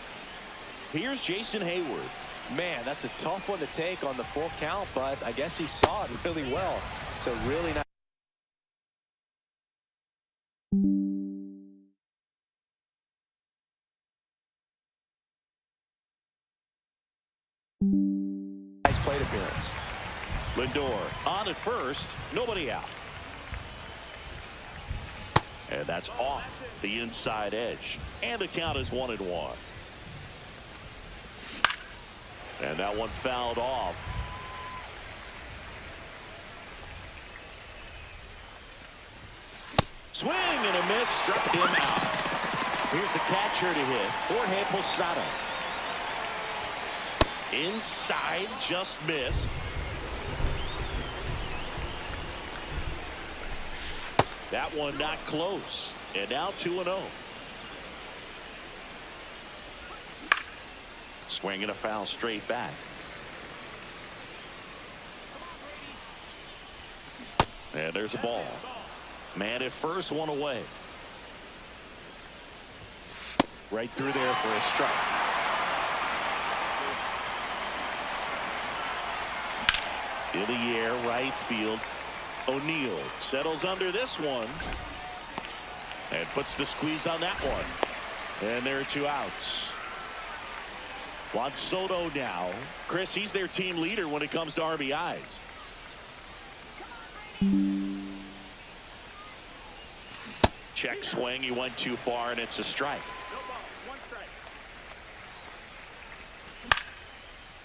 Here's Jason Hayward. Man, that's a tough one to take on the full count, but I guess he saw it really well. It's a really nice. Nice plate appearance. Lindor on at first, nobody out. And that's off the inside edge. And the count is 1-1. And that one fouled off. Swing and a miss, struck him out. Here's the catcher to hit, Jorge Posada. Inside, just missed. That one not close. And now 2-0. Swing and a foul straight back. And there's a ball. Man at first, one away. Right through there for a strike. In the air, right field. O'Neill settles under this one and puts the squeeze on that one. And there are 2 outs. Juan Soto now. Chris, he's their team leader when it comes to RBIs. Check swing. He went too far, and it's a strike.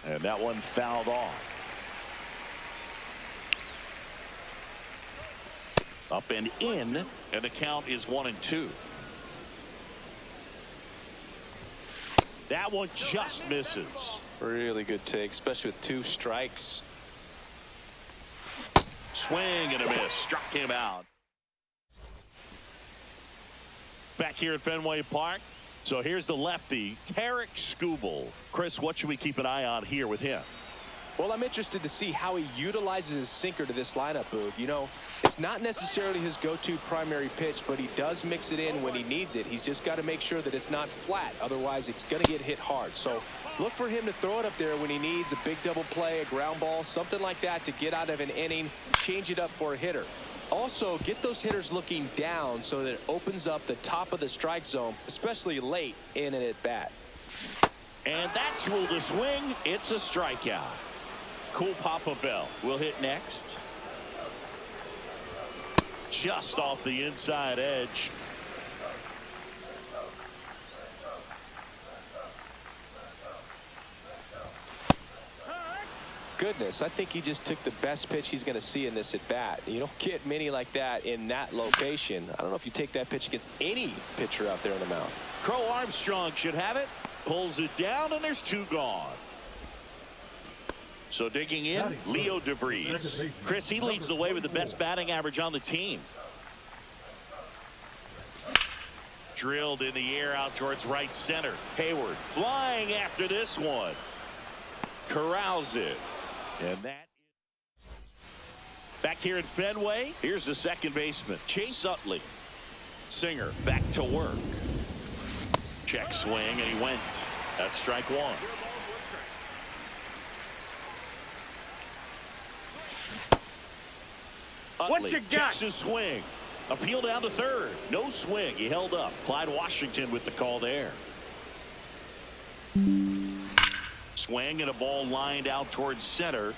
And that one fouled off. Up and in, and the count is 1-2. That one just misses. Really good take, especially with 2 strikes. Swing and a miss. Struck him out. Back here at Fenway Park. So here's the lefty, Tarek Skubal. Chris, what should we keep an eye on here with him? Well, I'm interested to see how he utilizes his sinker to this lineup, Boog. You know, it's not necessarily his go-to primary pitch, but he does mix it in when he needs it. He's just got to make sure that it's not flat. Otherwise, it's going to get hit hard. So look for him to throw it up there when he needs a big double play, a ground ball, something like that to get out of an inning, change it up for a hitter. Also, get those hitters looking down so that it opens up the top of the strike zone, especially late in an at-bat. And that's ruled a swing. It's a strikeout. Cool Papa Bell will hit next. Just off the inside edge. Goodness, I think he just took the best pitch he's going to see in this at bat. You don't get many like that in that location. I don't know if you take that pitch against any pitcher out there on the mound. Crow Armstrong should have it. Pulls it down, and there's 2 gone. So digging in, Leo DeVries. Chris, he leads the way with the best batting average on the team. Drilled in the air out towards right center. Hayward flying after this one. Corrals it. And that back here at Fenway. Here's the second baseman, Chase Utley. Singer back to work. Check swing, and he went. That's strike 1. Utley What you got? checks his swing. Appeal down to third. No swing. He held up. Clyde Washington with the call there. Swing and a ball lined out towards center.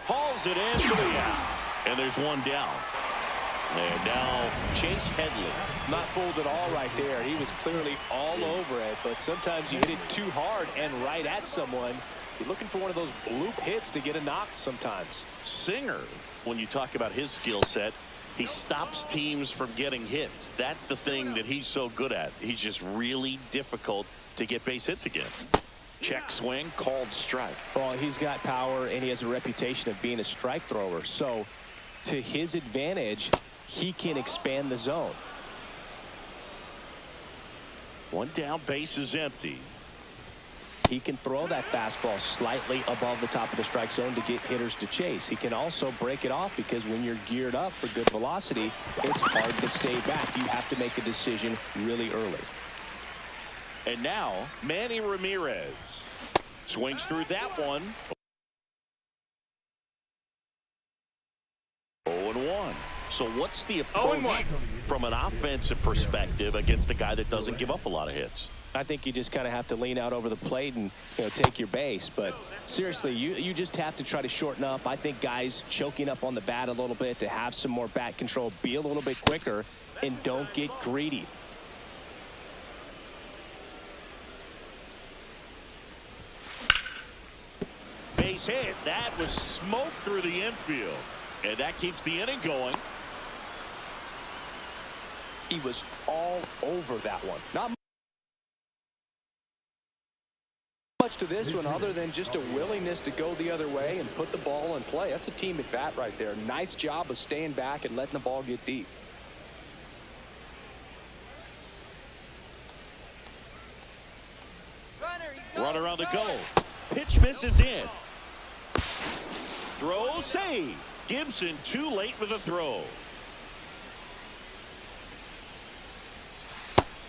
Hauls it in for the out. And there's 1 down. And now Chase Headley. Not fooled at all right there. He was clearly all over it, but sometimes you hit it too hard and right at someone. You're looking for one of those bloop hits to get a knock sometimes. Singer, when you talk about his skill set, he stops teams from getting hits. That's the thing that he's so good at. He's just really difficult to get base hits against. Check swing, called strike. Well, he's got power, and he has a reputation of being a strike thrower. So to his advantage, he can expand the zone. 1 down, base is empty. He can throw that fastball slightly above the top of the strike zone to get hitters to chase. He can also break it off because when you're geared up for good velocity, it's hard to stay back. You have to make a decision really early. And now Manny Ramirez swings through that one. 0-1. So what's the approach from an offensive perspective against a guy that doesn't give up a lot of hits? I think you just kind of have to lean out over the plate and take your base. But seriously, you just have to try to shorten up. I think guys choking up on the bat a little bit to have some more bat control, be a little bit quicker, and don't get greedy. Base hit. That was smoke through the infield. And that keeps the inning going. He was all over that one. Not much to this one other than just a willingness to go the other way and put the ball in play. That's a team at bat right there. Nice job of staying back and letting the ball get deep. Runner on the go. Pitch misses in. Throw save. Gibson too late with the throw.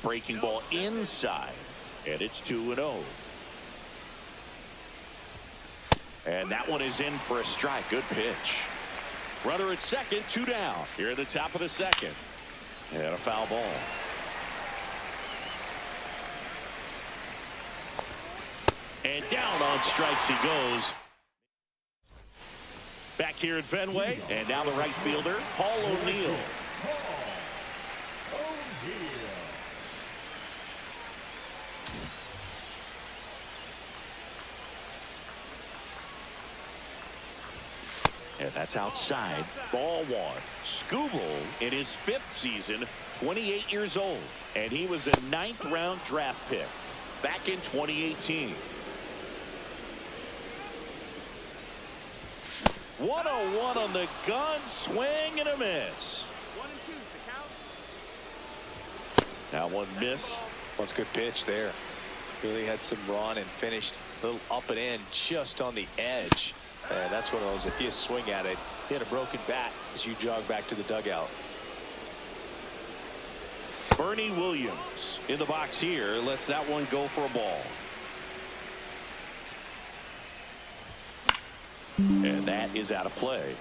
Breaking ball inside. And it's 2-0. And that one is in for a strike. Good pitch. Runner at second, 2 down. Here at the top of the second. And a foul ball. And down on strikes he goes. Back here at Fenway. And now the right fielder, Paul O'Neill. And that's outside. Ball 1. Skubal in his 5th season, 28 years old. And he was a 9th round draft pick back in 2018. 1-0-1 on the gun. Swing and a miss. 1-2 the count. That one missed. That's a good pitch there. Really had some run and finished a little up and in just on the edge. And that's one of those, if you swing at it, you had a broken bat as you jog back to the dugout. Bernie Williams in the box here. Lets that one go for a ball. And that is out of play.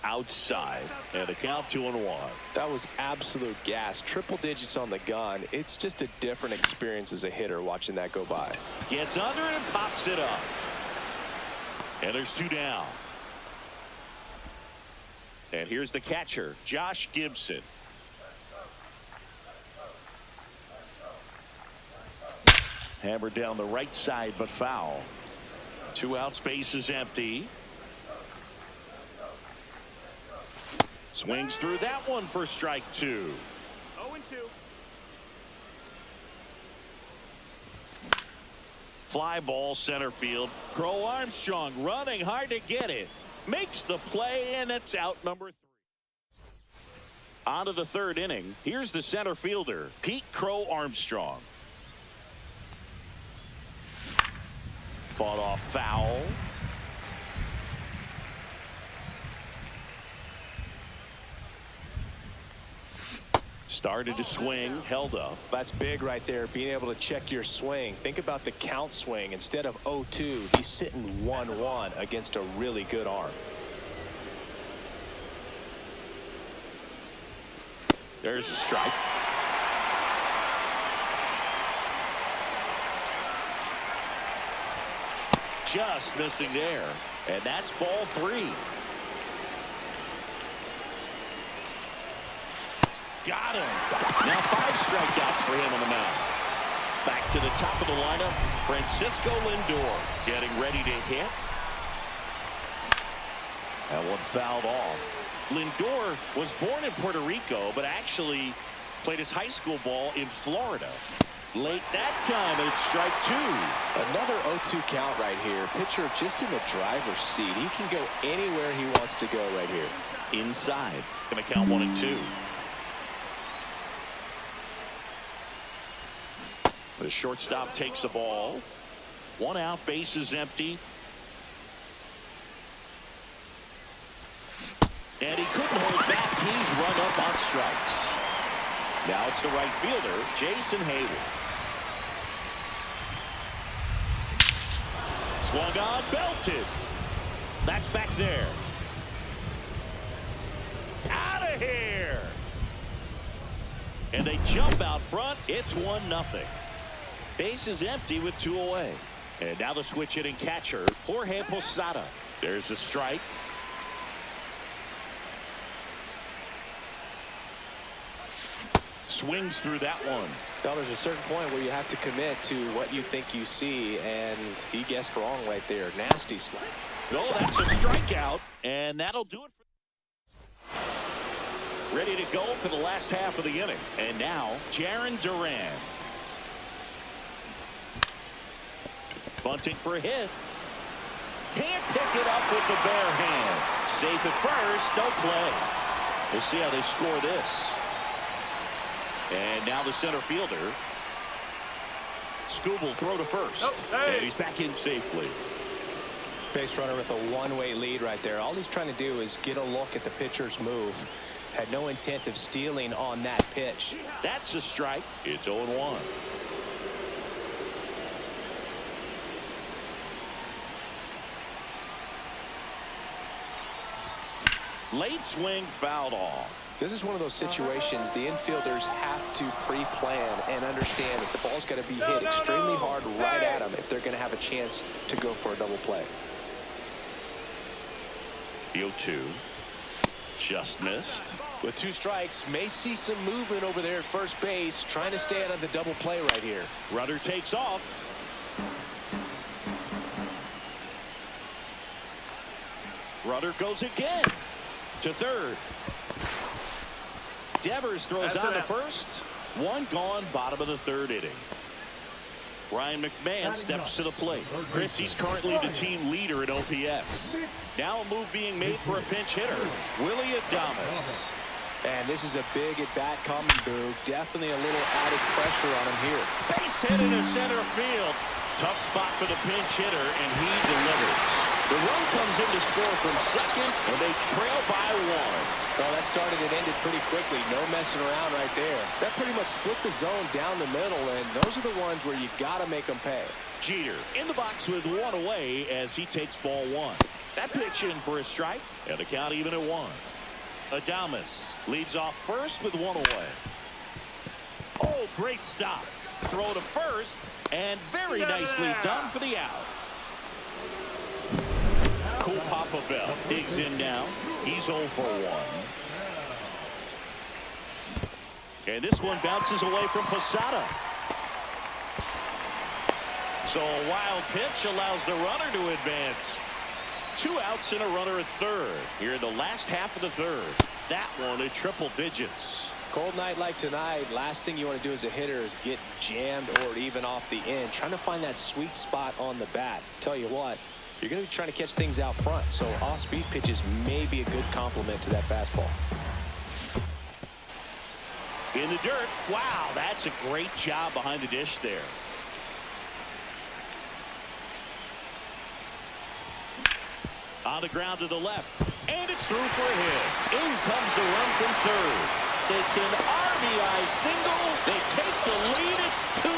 Outside. And a count 2-1. That was absolute gas. Triple digits on the gun. It's just a different experience as a hitter watching that go by. Gets under it and pops it up. And there's 2 down. And here's the catcher, Josh Gibson. Hammered down the right side, but foul. 2 outs, base is empty. Swings through that one for strike 2. 0-2. Fly ball center field. Crow Armstrong running hard to get it. Makes the play, and it's out number 3. On to the 3rd inning. Here's the center fielder, Pete Crow Armstrong. Fought off foul. Started to swing, held up. That's big right there, being able to check your swing. Think about the count swing. Instead of 0-2, he's sitting 1-1 against a really good arm. There's a strike. Just missing there. And that's ball 3. Got him. Now 5 strikeouts for him on the mound. Back to the top of the lineup, Francisco Lindor getting ready to hit. That one fouled off. Lindor was born in Puerto Rico, but actually played his high school ball in Florida. Late that time, and it's strike 2. Another 0-2 count right here. Pitcher just in the driver's seat. He can go anywhere he wants to go right here. Inside. Going to count 1 and 2. The shortstop takes the ball. 1 out, base is empty. And he couldn't hold back. He's run up on strikes. Now it's the right fielder, Jason Hayward. Swung on, belted. That's back there. Out of here. And they jump out front. It's 1-0. Base is empty with 2 away. And now the switch hitting catcher, Jorge Posada. There's a strike. Swings through that one. Well, there's a certain point where you have to commit to what you think you see, and he guessed wrong right there. Nasty slide. No, that's a strikeout, and that'll do it. Ready to go for the last half of the inning. And now, Jarren Duran. Bunting for a hit. Can't pick it up with the bare hand. Safe at first, no play. We'll see how they score this. And now the center fielder. Scoob will throw to first. And he's back in safely. Base runner with a one-way lead right there. All he's trying to do is get a look at the pitcher's move. Had no intent of stealing on that pitch. That's a strike. It's 0-1. Late swing fouled off. This is one of those situations the infielders have to pre-plan and understand that the ball's got to be hit extremely hard right at them if they're going to have a chance to go for a double play. The 0-2. Just missed. With 2 strikes, may see some movement over there at first base, trying to stay out of the double play right here. Runner takes off. Runner goes again to third. Devers throws on to first. 1 gone, bottom of the 3rd inning. Ryan McMahon steps to the plate. Chris, he's currently the team leader in OPS. Now a move being made for a pinch hitter, Willie Adames. And this is a big at-bat coming, Boo. Definitely a little added pressure on him here. Base hit into center field. Tough spot for the pinch hitter, and he delivers. The run comes in to score from second, and they trail by 1. Well, that started and ended pretty quickly. No messing around right there. That pretty much split the zone down the middle, and those are the ones where you got to make them pay. Jeter in the box with 1 away as he takes ball 1. That pitch in for a strike, and the count even at 1. Adames leads off first with 1 away. Oh, great stop. Throw to first, and very nicely done for the out. Cool Papa Bell digs in now. He's 0 for 1. And this one bounces away from Posada. So a wild pitch allows the runner to advance. 2 outs and a runner at third here in the last half of the 3rd. That one in triple digits. Cold night like tonight, last thing you want to do as a hitter is get jammed or even off the end. Trying to find that sweet spot on the bat. Tell you what, you're going to be trying to catch things out front, so off-speed pitches may be a good complement to that fastball. In the dirt. Wow, that's a great job behind the dish there. On the ground to the left, and it's through for a hit. In comes the run from third. It's an RBI single. They take the lead. It's 2-1.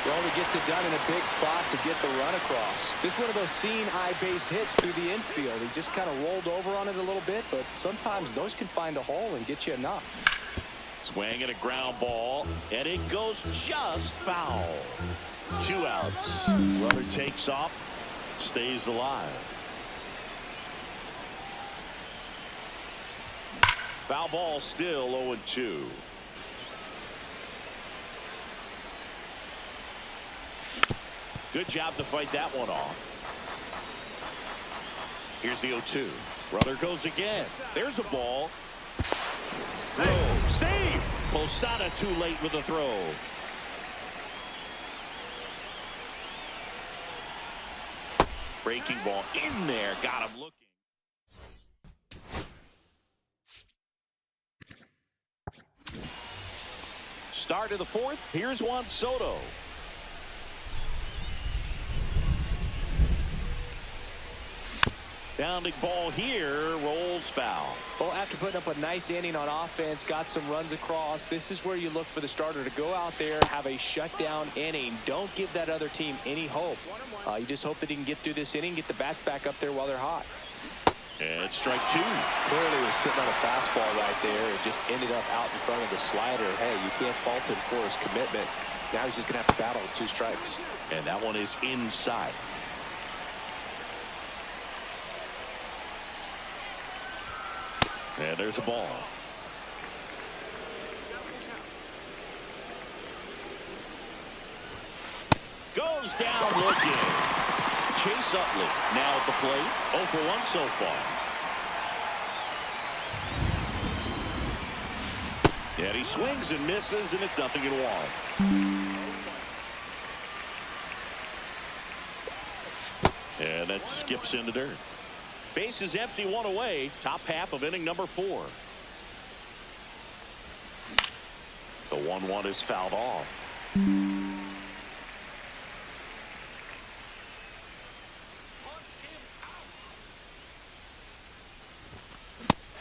Well, he gets it done in a big spot to get the run across. Just one of those seeing eye base hits through the infield. He just kind of rolled over on it a little bit, but sometimes those can find a hole and get you enough. Swing and a ground ball, and it goes just foul. 2 outs. Runner takes off, stays alive. Foul ball, still 0-2. Good job to fight that one off. Here's the 0-2. Runner goes again. There's a ball. Throw. Save. Posada too late with the throw. Breaking ball in there. Got him looking. Start of the 4th. Here's Juan Soto. Bounding ball here, rolls foul. Well, after putting up a nice inning on offense, got some runs across, this is where you look for the starter to go out there, have a shutdown inning. Don't give that other team any hope. You just hope that he can get through this inning, get the bats back up there while they're hot. And strike 2. Clearly was sitting on a fastball right there. It just ended up out in front of the slider. Hey, you can't fault him for his commitment. Now he's just going to have to battle with 2 strikes. And that one is inside. And there's a ball. Goes down looking. Chase Utley now at the plate. 0 for 1 so far. And he swings and misses, and it's 0-1. And that skips into dirt. Base is empty, 1 away. Top half of inning number 4. The 1-1 is fouled off.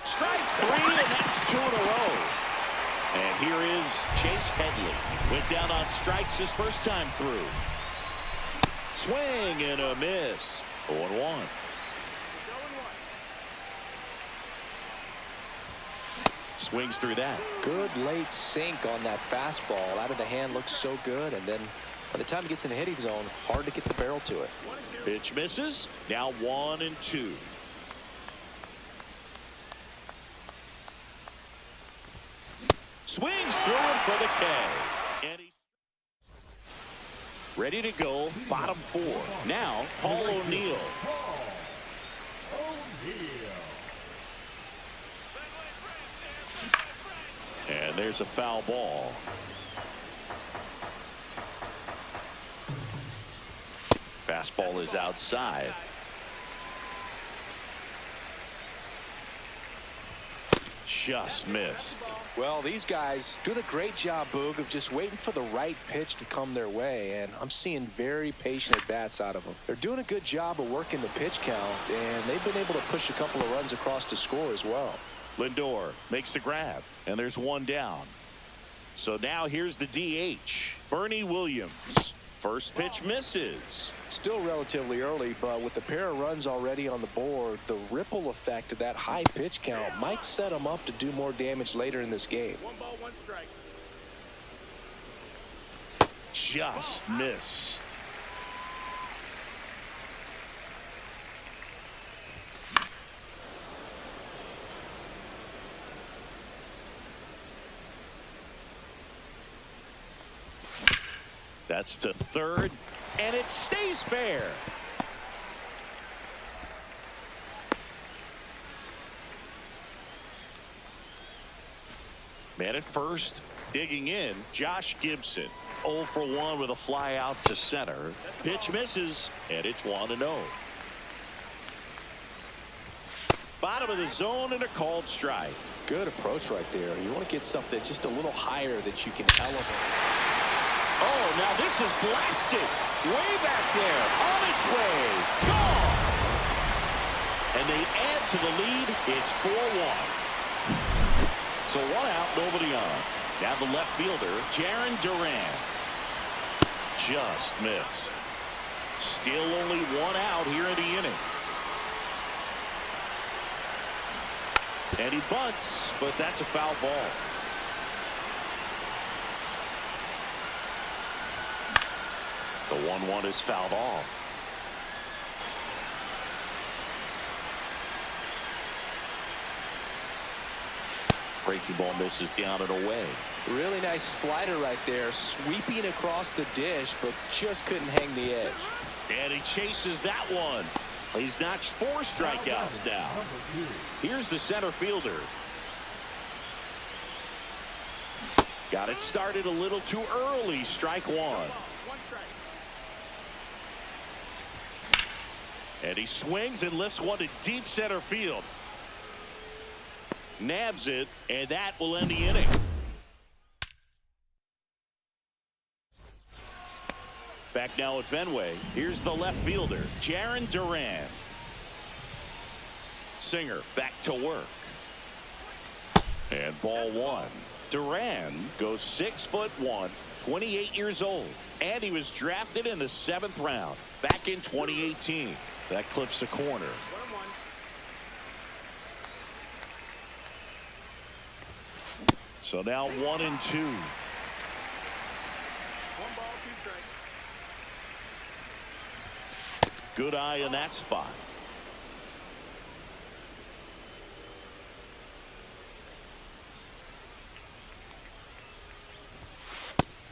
Strike 3, and that's 2 in a row. And here is Chase Headley. Went down on strikes his first time through. Swing and a miss. 0-1. Swings through that. Good late sink on that fastball. Out of the hand, looks so good. And then by the time he gets in the hitting zone, hard to get the barrel to it. Pitch misses. Now 1-2. Swings through it for the K. And he's ready to go. Bottom 4. Now Paul O'Neill. And there's a foul ball. Fastball is outside. Just missed. Well, these guys doing a great job, Boog, of just waiting for the right pitch to come their way, and I'm seeing very patient at-bats out of them. They're doing a good job of working the pitch count, and they've been able to push a couple of runs across to score as well. Lindor makes the grab, and there's one down. So now here's the DH, Bernie Williams. First pitch misses. Still relatively early, but with the pair of runs already on the board, the ripple effect of that high pitch count might set them up to do more damage later in this game. 1 ball, 1 strike. Just missed. That's to third, and it stays fair. Man at first, digging in, Josh Gibson. 0 for 1 with a fly out to center. Pitch misses, and it's 1-0. Bottom of the zone and a called strike. Good approach right there. You want to get something just a little higher that you can elevate. Oh, now this is blasted. Way back there. On its way. Gone. And they add to the lead. It's 4-1. So 1 out, nobody on. Now the left fielder, Jarren Duran. Just missed. Still only 1 out here in the inning. And he bunts, but that's a foul ball. The 1-1 is fouled off. Breaking ball misses down and away. Really nice slider right there, sweeping across the dish, but just couldn't hang the edge. And he chases that one. He's notched 4 strikeouts now. Here's the center fielder. Got it started a little too early. Strike 1. 1 strike. And he swings and lifts one to deep center field. Nabs it, and that will end the inning. Back now at Fenway. Here's the left fielder, Jarren Duran. Singer back to work. And ball 1. Duran goes 6'1", 28 years old. And he was drafted in the 7th round back in 2018. That clips the corner. 1-1. So now 1-2. 1 ball, 2 strikes. Good eye in that spot.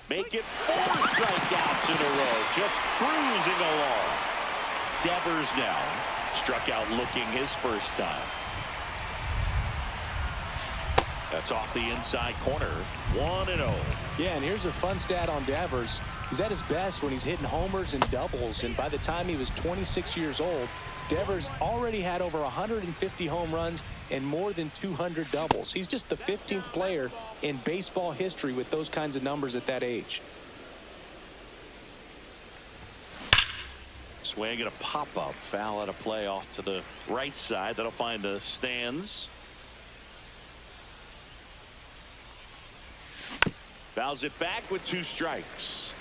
Make it 4 strikeouts in a row. Just cruising along. Devers now struck out looking his first time. That's off the inside corner. 1-0. Yeah, and here's a fun stat on Devers. He's at his best when he's hitting homers and doubles, and by the time he was 26 years old, Devers already had over 150 home runs and more than 200 doubles. He's just the 15th player in baseball history with those kinds of numbers at that age. Swing and a pop-up. Foul out of play off to the right side. That'll find the stands. Fouls it back with 2 strikes.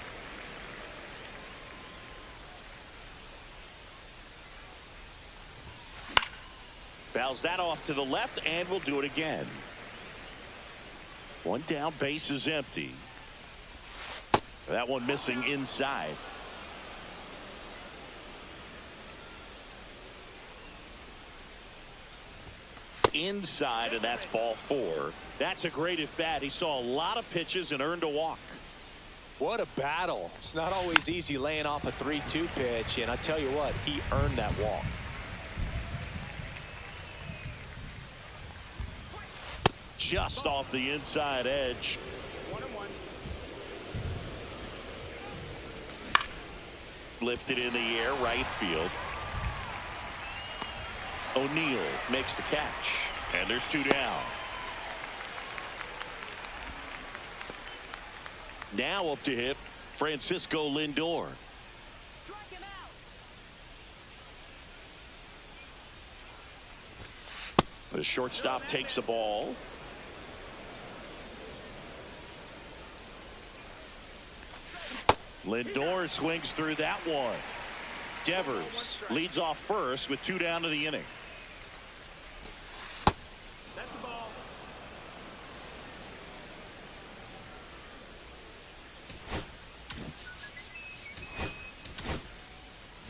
Fouls that off to the left, and we'll do it again. 1 down, base is empty. That one missing inside. Inside, and that's ball 4. That's a great at bat. He saw a lot of pitches and earned a walk. What a battle. It's not always easy laying off a 3-2 pitch, and I tell you what, he earned that walk. Just off the inside edge. 1-1. Lifted in the air, right field. O'Neal makes the catch, and there's 2 down. Now up to hit Francisco Lindor. Strike him out. The shortstop takes the ball. Lindor swings through that one. Devers leads off first with 2 down to the inning. That's the ball.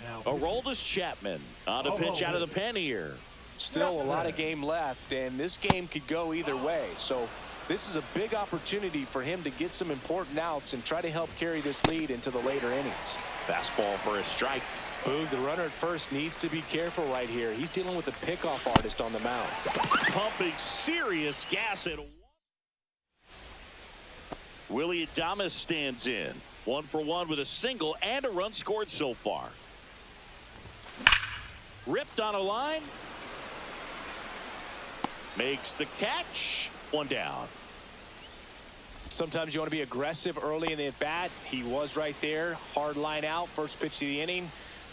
Now, Aroldis Chapman on a pitch out of the pen here. Still a lot of game left, and this game could go either way. So this is a big opportunity for him to get some important outs and try to help carry this lead into the later innings. Fastball for a strike. Boog, the runner at first needs to be careful right here. He's dealing with a pickoff artist on the mound. Pumping serious gas at 1. Willie Adames stands in. 1 for 1 with a single and a run scored so far. Ripped on a line. Makes the catch. 1 down. Sometimes you want to be aggressive early in the at bat. He was right there. Hard line out. First pitch of the inning.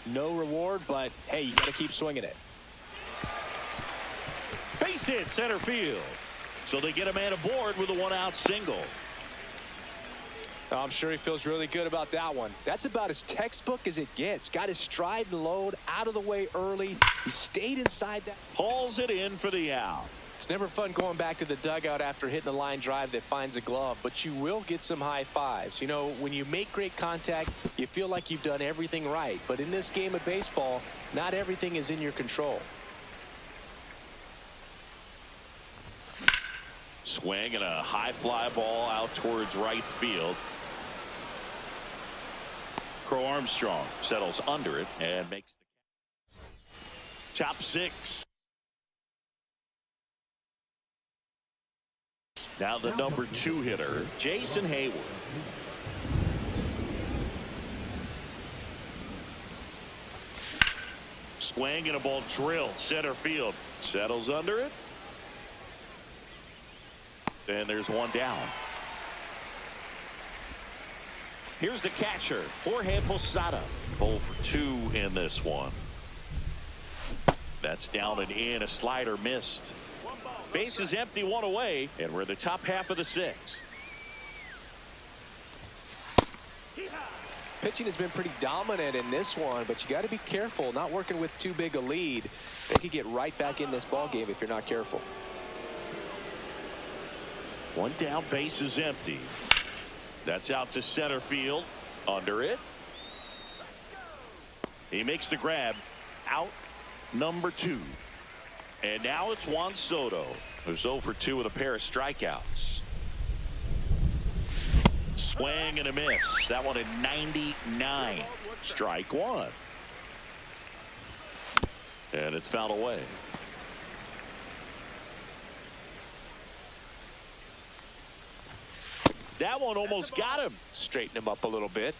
No reward, but hey, you got to keep swinging it. Base hit center field. So they get a man aboard with a 1-out single. I'm sure he feels really good about that one. That's about as textbook as it gets. Got his stride and load out of the way early. He stayed inside that. Hauls it in for the out. It's never fun going back to the dugout after hitting a line drive that finds a glove, but you will get some high fives. You know, when you make great contact, you feel like you've done everything right. But in this game of baseball, not everything is in your control. Swing and a high fly ball out towards right field. Crow Armstrong settles under it and makes the top 6. Now the number 2 hitter, Jason Hayward. Swing and a ball drilled center field. Settles under it. And there's 1 down. Here's the catcher, Jorge Posada. 0 for 2 in this one. That's down and in. A slider missed. Base is empty, 1 away, and we're in the top half of the 6th. Pitching has been pretty dominant in this one, but you got to be careful not working with too big a lead. They could get right back in this ball game if you're not careful. 1 down, base is empty. That's out to center field. Under it. He makes the grab. Out number 2. And now it's Juan Soto, who's 0 for 2 with a pair of strikeouts. Swing and a miss. That one at 99. Strike 1. And it's fouled away. That one almost got him. Straighten him up a little bit.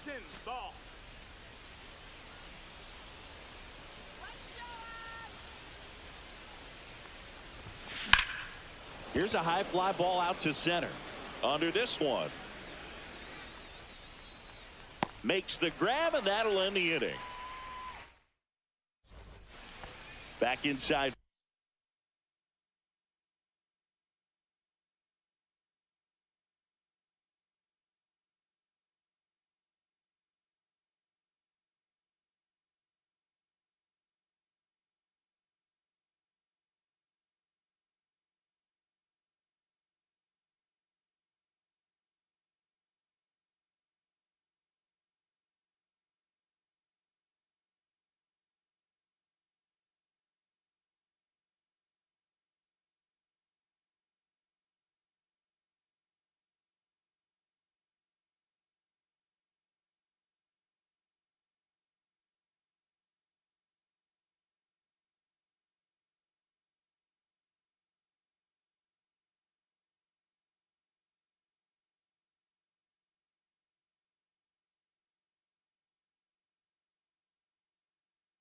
Action, ball. Here's a high fly ball out to center. Under this one. Makes the grab, and that'll end the inning. Back inside.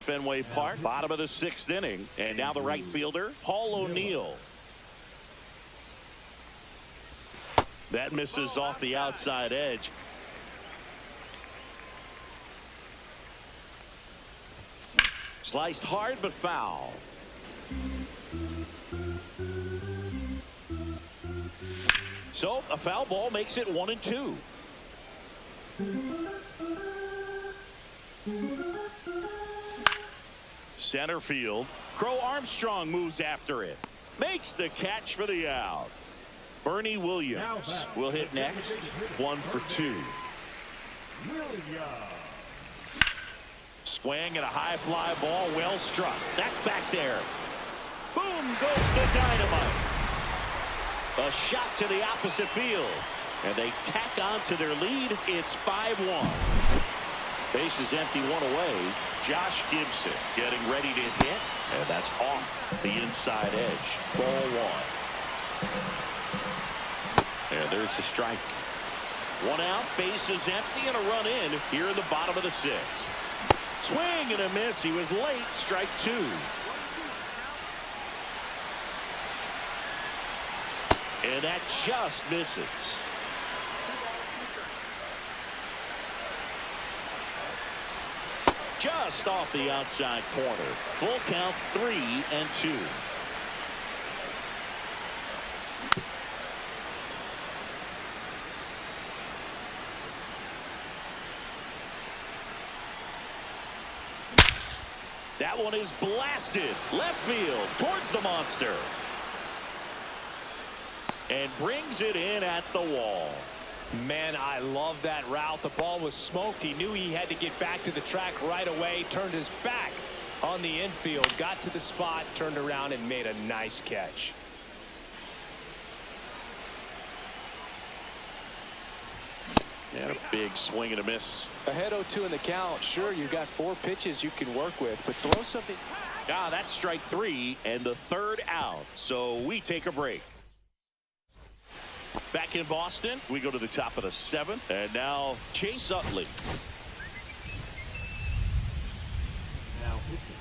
Fenway Park, bottom of the 6th inning, and now the right fielder, Paul O'Neill. That misses off the outside edge. Sliced hard but foul. So a foul ball makes it 1-2. Center field. Crow Armstrong moves after it. Makes the catch for the out. Bernie Williams will hit next. 1 for 2. Swing and a high fly ball. Well struck. That's back there. Boom goes the dynamite. A shot to the opposite field. And they tack on to their lead. It's 5-1. Base is empty, 1 away. Josh Gibson getting ready to hit. And that's off the inside edge. Ball 1. And there's the strike. 1 out, base is empty, and a run in here in the bottom of the 6th. Swing and a miss. He was late. Strike 2. And that just misses. Just off the outside corner. Full count, 3-2. That one is blasted left field towards the monster. And brings it in at the wall. Man, I love that route. The ball was smoked. He knew he had to get back to the track right away. Turned his back on the infield. Got to the spot, turned around, and made a nice catch. And a big swing and a miss. Ahead 0-2 in the count. Sure, you've got 4 pitches you can work with, but throw something. Ah, that's strike 3 and the 3rd out. So we take a break. Back in Boston, we go to the top of the 7th, and now Chase Utley. Now pitching.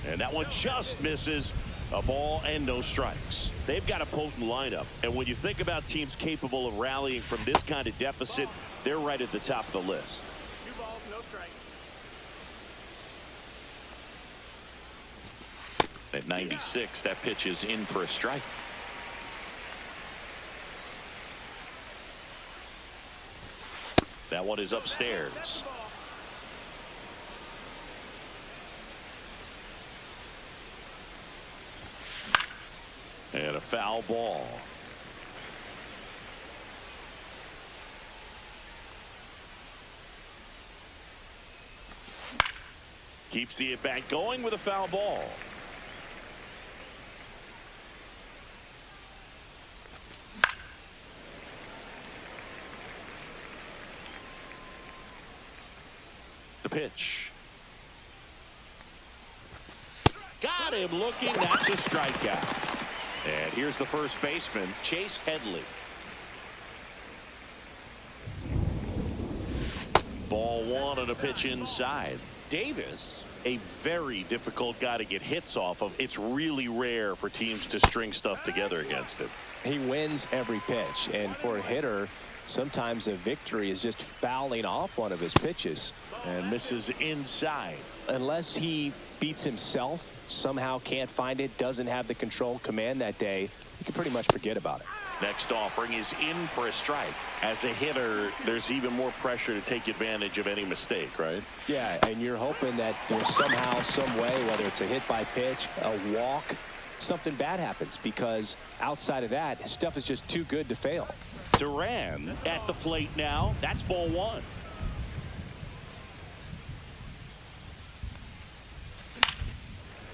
And that one just misses. A ball and no strikes. They've got a potent lineup, and when you think about teams capable of rallying from this kind of deficit, they're right at the top of the list. 2 balls, no strikes. At 96, that pitch is in for a strike. That one is upstairs. And a foul ball. Keeps the at-bat going with a foul ball. The pitch. Got him looking. That's a strikeout. And here's the first baseman, Chase Headley. 1 on a pitch inside. Davis, a very difficult guy to get hits off of. It's really rare for teams to string stuff together against him. He wins every pitch, and for a hitter, sometimes a victory is just fouling off one of his pitches. And misses inside. Unless he beats himself, somehow can't find it, doesn't have the control command that day, you can pretty much forget about it. Next offering is in for a strike. As a hitter, there's even more pressure to take advantage of any mistake, right? Yeah, and you're hoping that there's somehow, some way, whether it's a hit by pitch, a walk, something bad happens, because outside of that, his stuff is just too good to fail. Duran at the plate now. That's ball 1.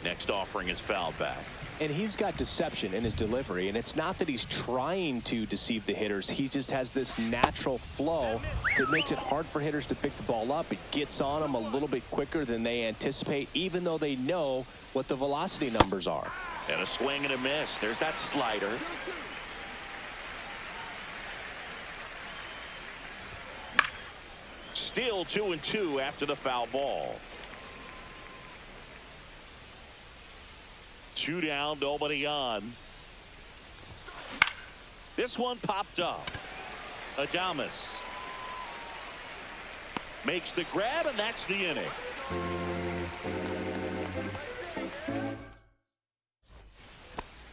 Next offering is fouled back. And he's got deception in his delivery, and it's not that he's trying to deceive the hitters. He just has this natural flow that makes it hard for hitters to pick the ball up. It gets on them a little bit quicker than they anticipate, even though they know what the velocity numbers are. And a swing and a miss. There's that slider. Still 2-2 after the foul ball. 2 down, nobody on. This one popped up. Adames makes the grab, and that's the inning.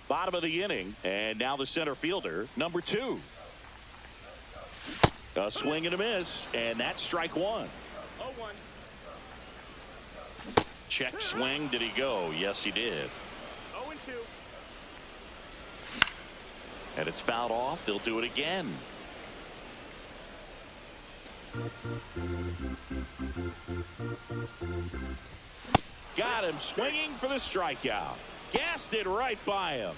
Bottom of the inning, and now the center fielder, number 2. A swing and a miss, and that's strike 1. 0-1. Check swing. Did he go? Yes, he did. 0-2. And it's fouled off. They'll do it again. Got him swinging for the strikeout. Gassed it right by him.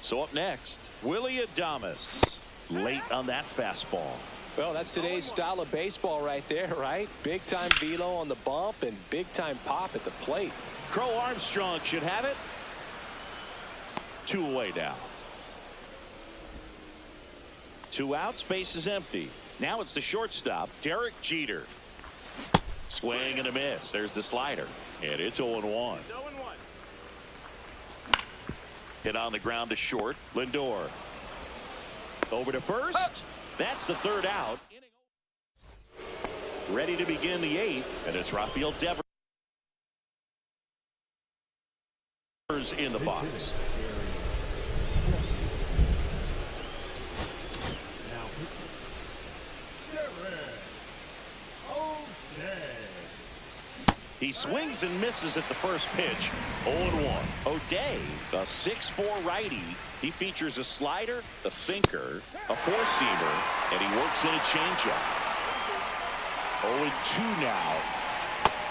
So up next, Willie Adames. Late on that fastball. Well, that's today's style of baseball right there, right? Big time velo on the bump and big time pop at the plate. Crow Armstrong should have it. 2 away now. 2 outs, base is empty. Now it's the shortstop, Derek Jeter. Swing and a miss. There's the slider. And it's 0-1. 0-1. Hit on the ground to short. Lindor. Over to first. That's the 3rd out. Ready to begin the 8th. And it's Rafael Devers in the box. He swings and misses at the first pitch. 0-1. O'Day, a 6'4" righty. He features a slider, a sinker, a 4-seamer, and he works in a changeup. 0-2 now.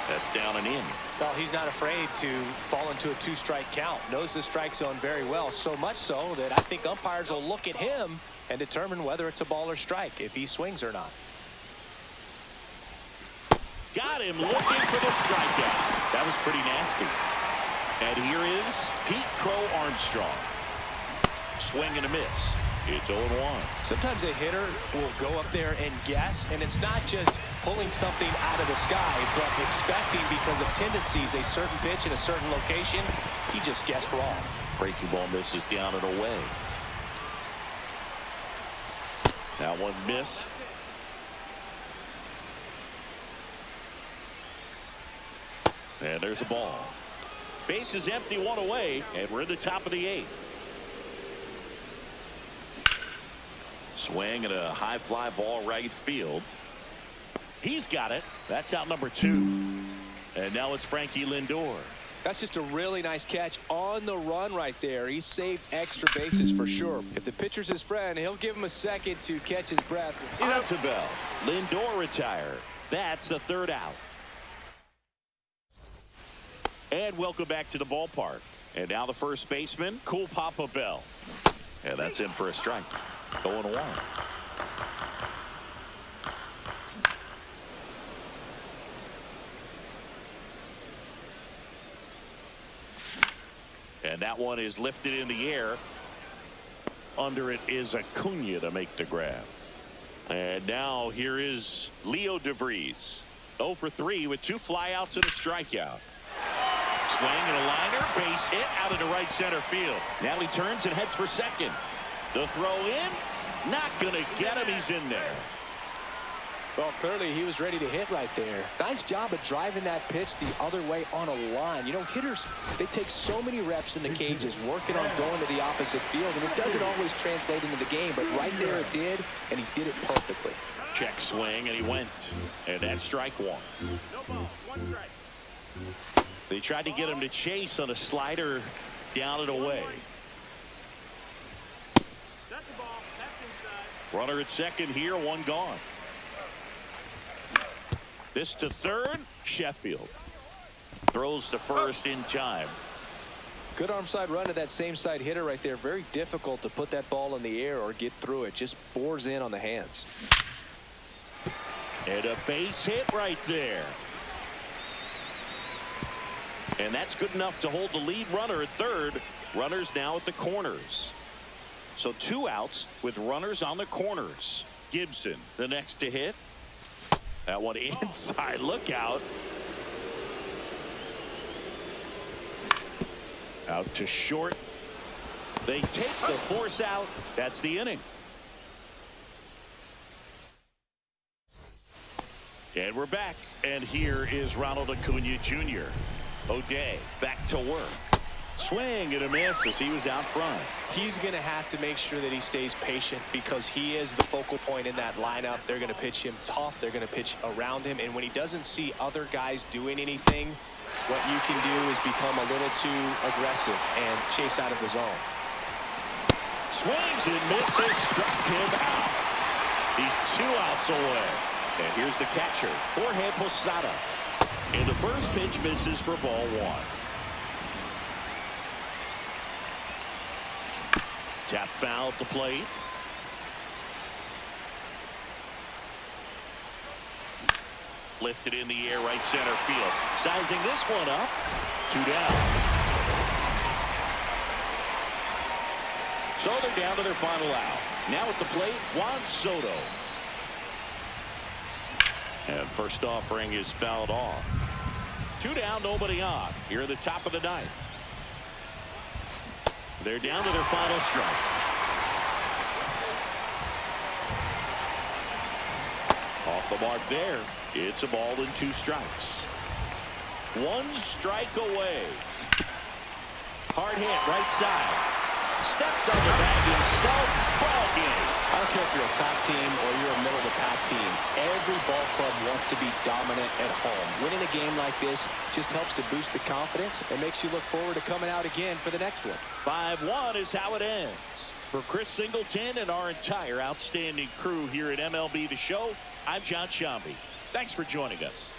That's down and in. Well, he's not afraid to fall into a 2-strike count. Knows the strike zone very well, so much so that I think umpires will look at him and determine whether it's a ball or strike, if he swings or not. Got him looking for the strikeout. That was pretty nasty. And here is Pete Crow Armstrong. Swing and a miss. It's 0-1. Sometimes a hitter will go up there and guess, and it's not just pulling something out of the sky, but expecting, because of tendencies, a certain pitch in a certain location. He just guessed wrong. Breaking ball misses down and away. That one missed. And there's a ball. Base is empty, 1 away, and we're in the top of the 8th. Swing and a high fly ball right field. He's got it. That's out number 2. And now it's Frankie Lindor. That's just a really nice catch on the run right there. He saved extra bases for sure. If the pitcher's his friend, he'll give him a second to catch his breath. Out to Bell. Lindor retired. That's the 3rd out. And welcome back to the ballpark. And now the first baseman, Cool Papa Bell. And that's in for a strike. 0-1. And that one is lifted in the air. Under it is Acuna to make the grab. And now here is Leo DeVries. 0 for 3 with 2 flyouts and a strikeout. Swing and a liner, base hit out into right center field. Now he turns and heads for second. The throw in, not going to get him. He's in there. Well, clearly he was ready to hit right there. Nice job of driving that pitch the other way on a line. You know, hitters, they take so many reps in the cages working on going to the opposite field, and it doesn't always translate into the game, but right there it did, and he did it perfectly. Check swing, and he went. And that's strike one. No ball. 1 strike. They tried to get him to chase on a slider down and away. That's the ball. That's inside. Runner at second here, 1 gone. This to third. Sheffield throws to first in time. Good arm side run to that same side hitter right there. Very difficult to put that ball in the air or get through it. Just bores in on the hands. And a base hit right there. And that's good enough to hold the lead runner at third. Runners now at the corners. So 2 outs with runners on the corners. Gibson, the next to hit. That one inside. Look out. Out to short. They take the force out. That's the inning. And we're back. And here is Ronald Acuna Jr. O'Day back to work. Swing and a miss as he was out front. He's going to have to make sure that he stays patient because he is the focal point in that lineup. They're going to pitch him tough. They're going to pitch around him. And when he doesn't see other guys doing anything, what you can do is become a little too aggressive and chase out of the zone. Swings and misses, struck him out. He's 2 outs away. And here's the catcher, Jorge Posada. And the first pitch misses for ball 1. Tap foul at the plate. Lifted in the air, right center field. Sizing this one up. 2 down. So they're down to their final out. Now at the plate, Juan Soto. And first offering is fouled off. 2 down, nobody on. Here at the top of the 9th. They're down to their final strike. Off the mark there. It's a ball and 2 strikes. 1 strike away. Hard hit, right side. Steps on the bag himself. Ball game. I don't care if you're a top team or you're a middle-of-the-pack team. Every ball club wants to be dominant at home. Winning a game like this just helps to boost the confidence and makes you look forward to coming out again for the next one. 5-1 is how it ends. For Chris Singleton and our entire outstanding crew here at MLB The Show, I'm John Shambi. Thanks for joining us.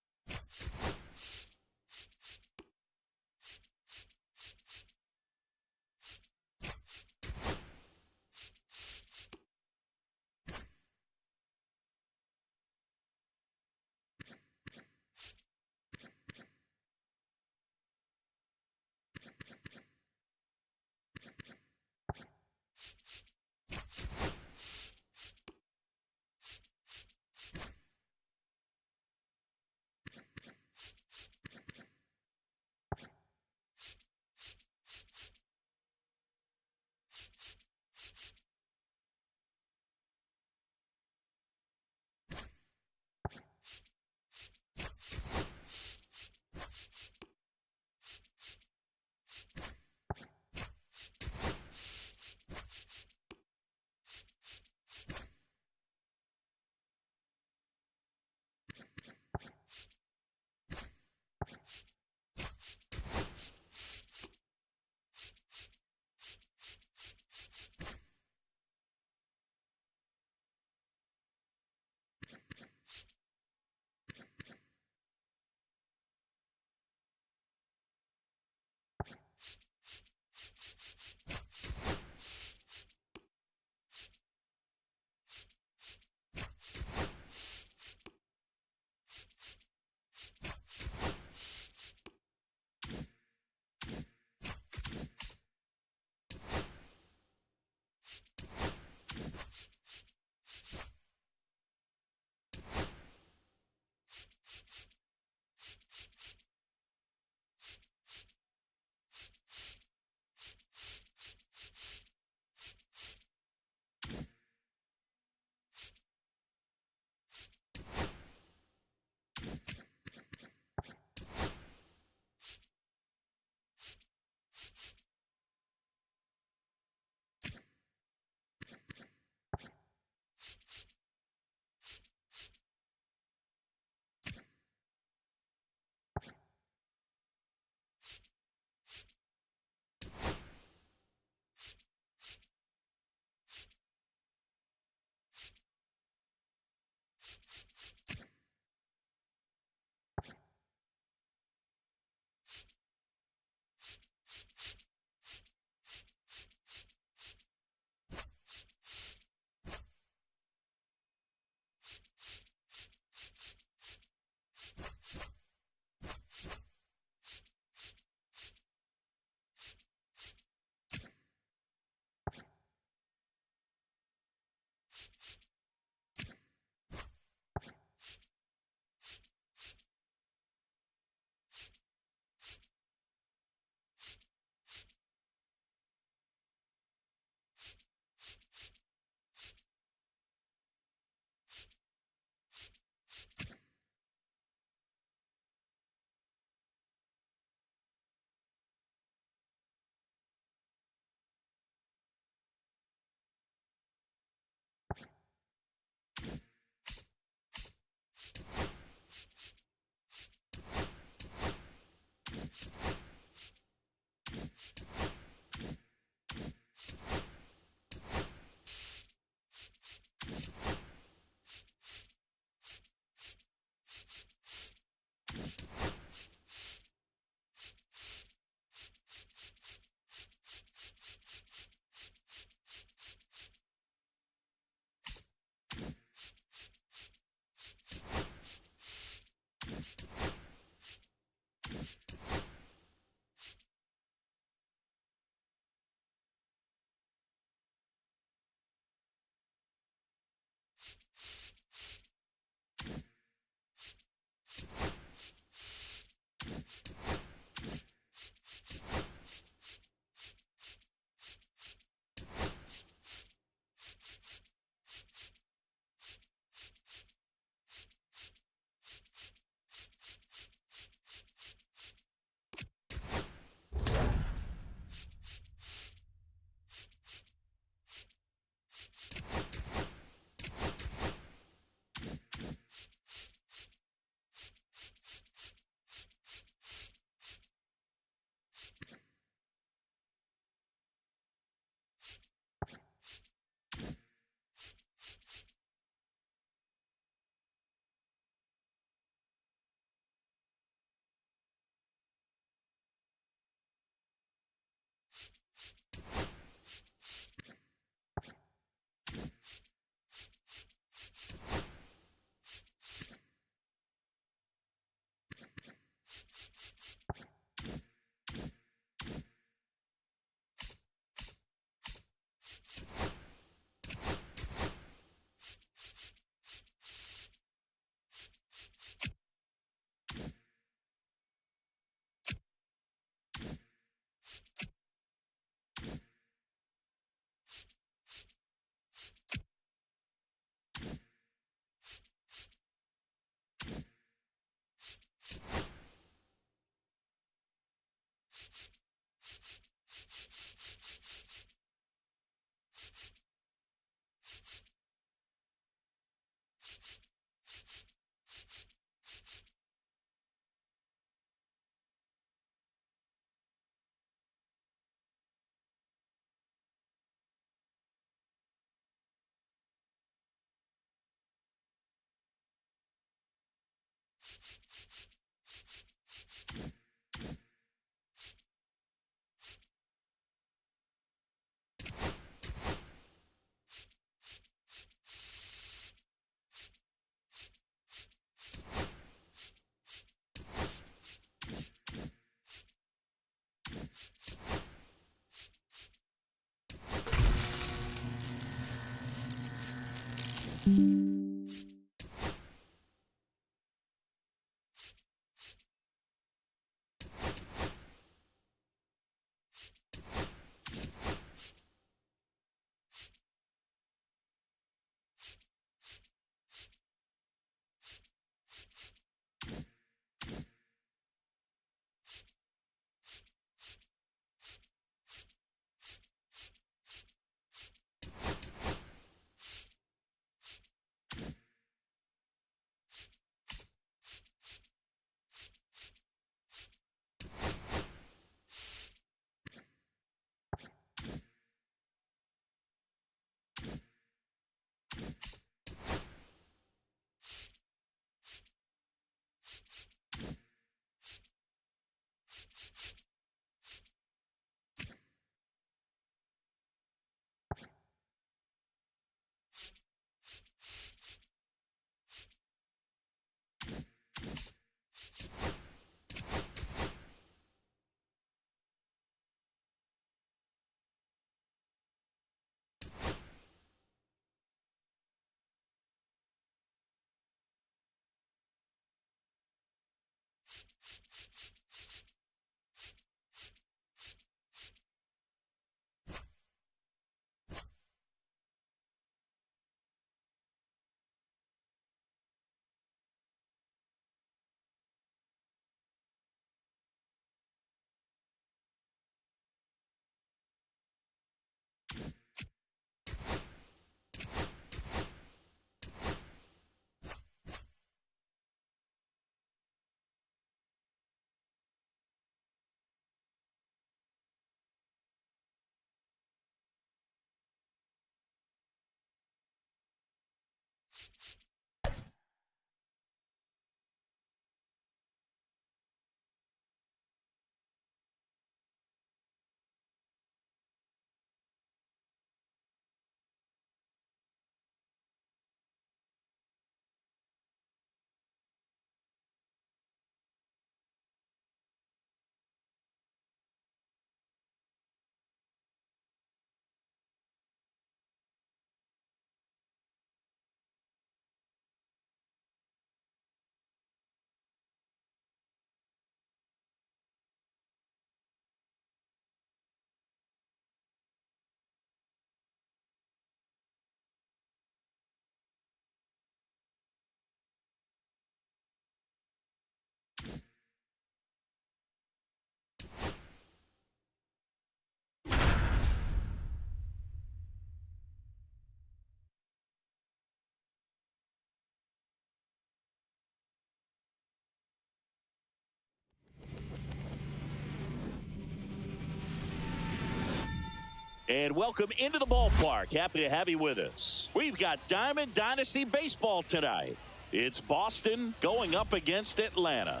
And welcome into the ballpark. Happy to have you with us. We've got Diamond Dynasty baseball tonight. It's Boston going up against Atlanta.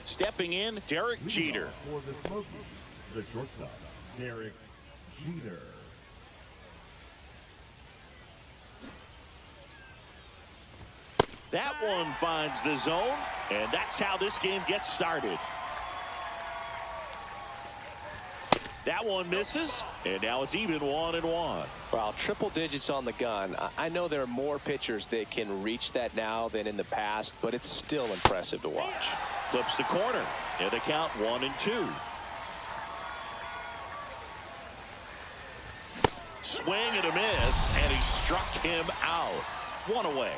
Stepping in, Derek Jeter. For the Smokies, the shortstop, Derek Jeter. That one finds the zone, and that's how this game gets started. That one misses, and now it's even 1-1. Well, triple digits on the gun. I know there are more pitchers that can reach that now than in the past, but it's still impressive to watch. Clips the corner, and a count 1-2. Swing and a miss, and he struck him out. One away.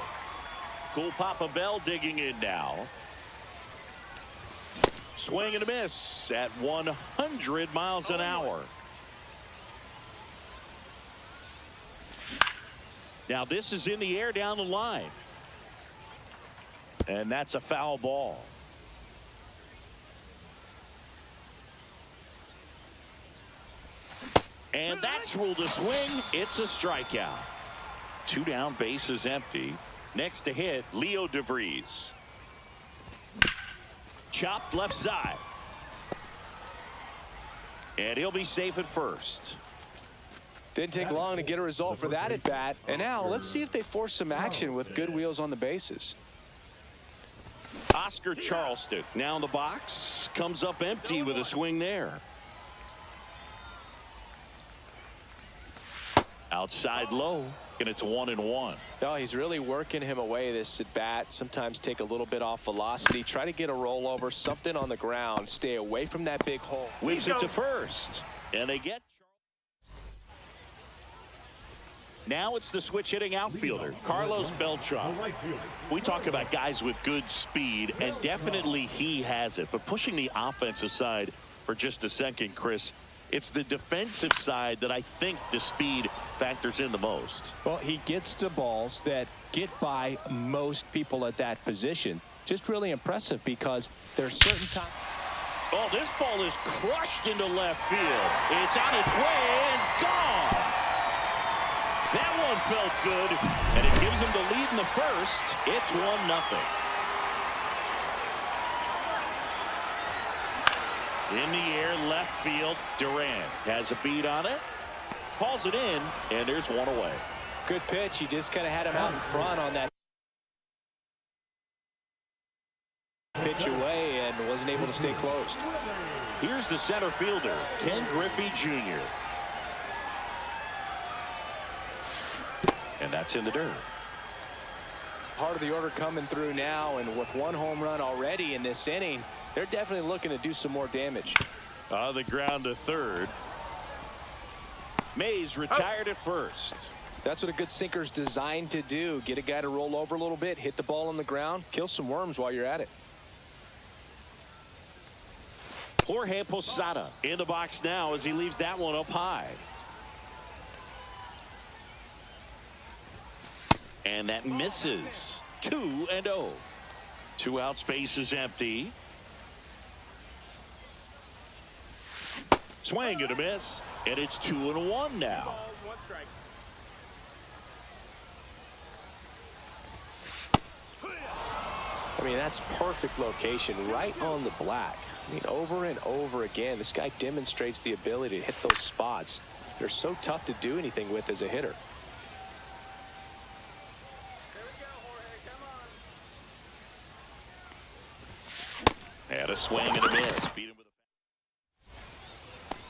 Cool Papa Bell digging in now. Swing and a miss at 100 miles an hour. Now this is in the air down the line. And that's a foul ball. And that's ruled a swing. It's a strikeout. 2 down, bases empty. Next to hit, Leo DeVries. chopped left side. And he'll be safe at first. Didn't take long to get a result for that at bat. And now let's see if they force some action with good wheels on the bases. Oscar Charleston now in the box. Comes up empty with a swing there. Outside low, and it's 1-1. No, he's really working him away this at bat. Sometimes take a little bit off velocity. Try to get a rollover, something on the ground. Stay away from that big hole. Weaves it to first. And they get. Now it's the switch hitting outfielder, Carlos Beltran. We talk about guys with good speed, and definitely he has it. But pushing the offense aside for just a second, Chris, it's the defensive side that I think the speed factors in the most. Well, he gets to balls that get by most people at that position. Just really impressive because there's certain times. Oh, this ball is crushed into left field. It's on its way and gone. That one felt good, and it gives him the lead in the first. It's 1-0. In the air, left field. Duran has a beat on it. Calls it in, and there's one away. Good pitch. He just kind of had him out in front on that pitch away and wasn't able to stay closed. Here's the center fielder, Ken Griffey Jr. And that's in the dirt. Part of the order coming through now, and with one home run already in this inning, they're definitely looking to do some more damage. On the ground to third. Mays retired at first. That's what a good sinker's designed to do. Get a guy to roll over a little bit, hit the ball on the ground, kill some worms while you're at it. Jorge Posada in the box now as he leaves that one up high. And that misses. 2-0. 2 out, space is empty. Swing and a miss, and it's 2-1 now. Ball, 1 strike. I mean, that's perfect location, right on the black. I mean, over and over again, this guy demonstrates the ability to hit those spots. They're so tough to do anything with as a hitter. There we go, Jorge. Come on. And a swing and a miss. Beat him with a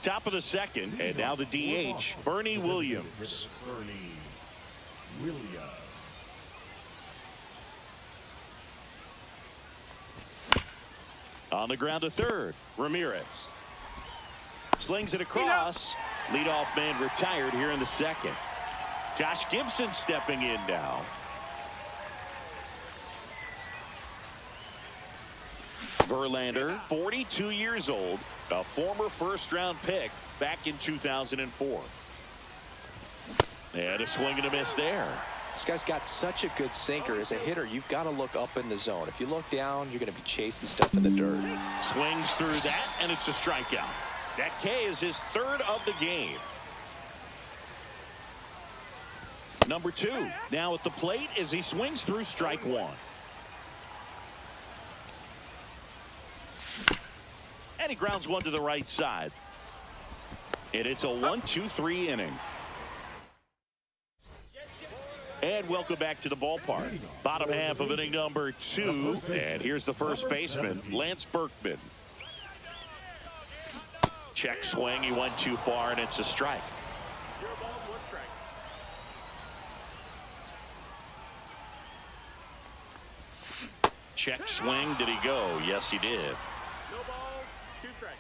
top of the second, and now the DH, Bernie Williams. Bernie Williams. On the ground to third, Ramirez. Slings it across. Leadoff man retired here in the second. Josh Gibson stepping in now. Verlander, 42 years old, a former first-round pick back in 2004. And a swing and a miss there. This guy's got such a good sinker. As a hitter, you've got to look up in the zone. If you look down, you're going to be chasing stuff in the dirt. Swings through that, and it's a strikeout. That K is his third of the game. Number 2 now at the plate as he swings through strike 1. And he grounds one to the right side. And it's a 1-2-3 inning. And welcome back to the ballpark. Bottom half of inning number 2. And here's the first baseman, Lance Berkman. Check swing. He went too far, and it's a strike. 0 balls, 1 strike. Check swing. Did he go? Yes, he did. No balls, 2 strikes.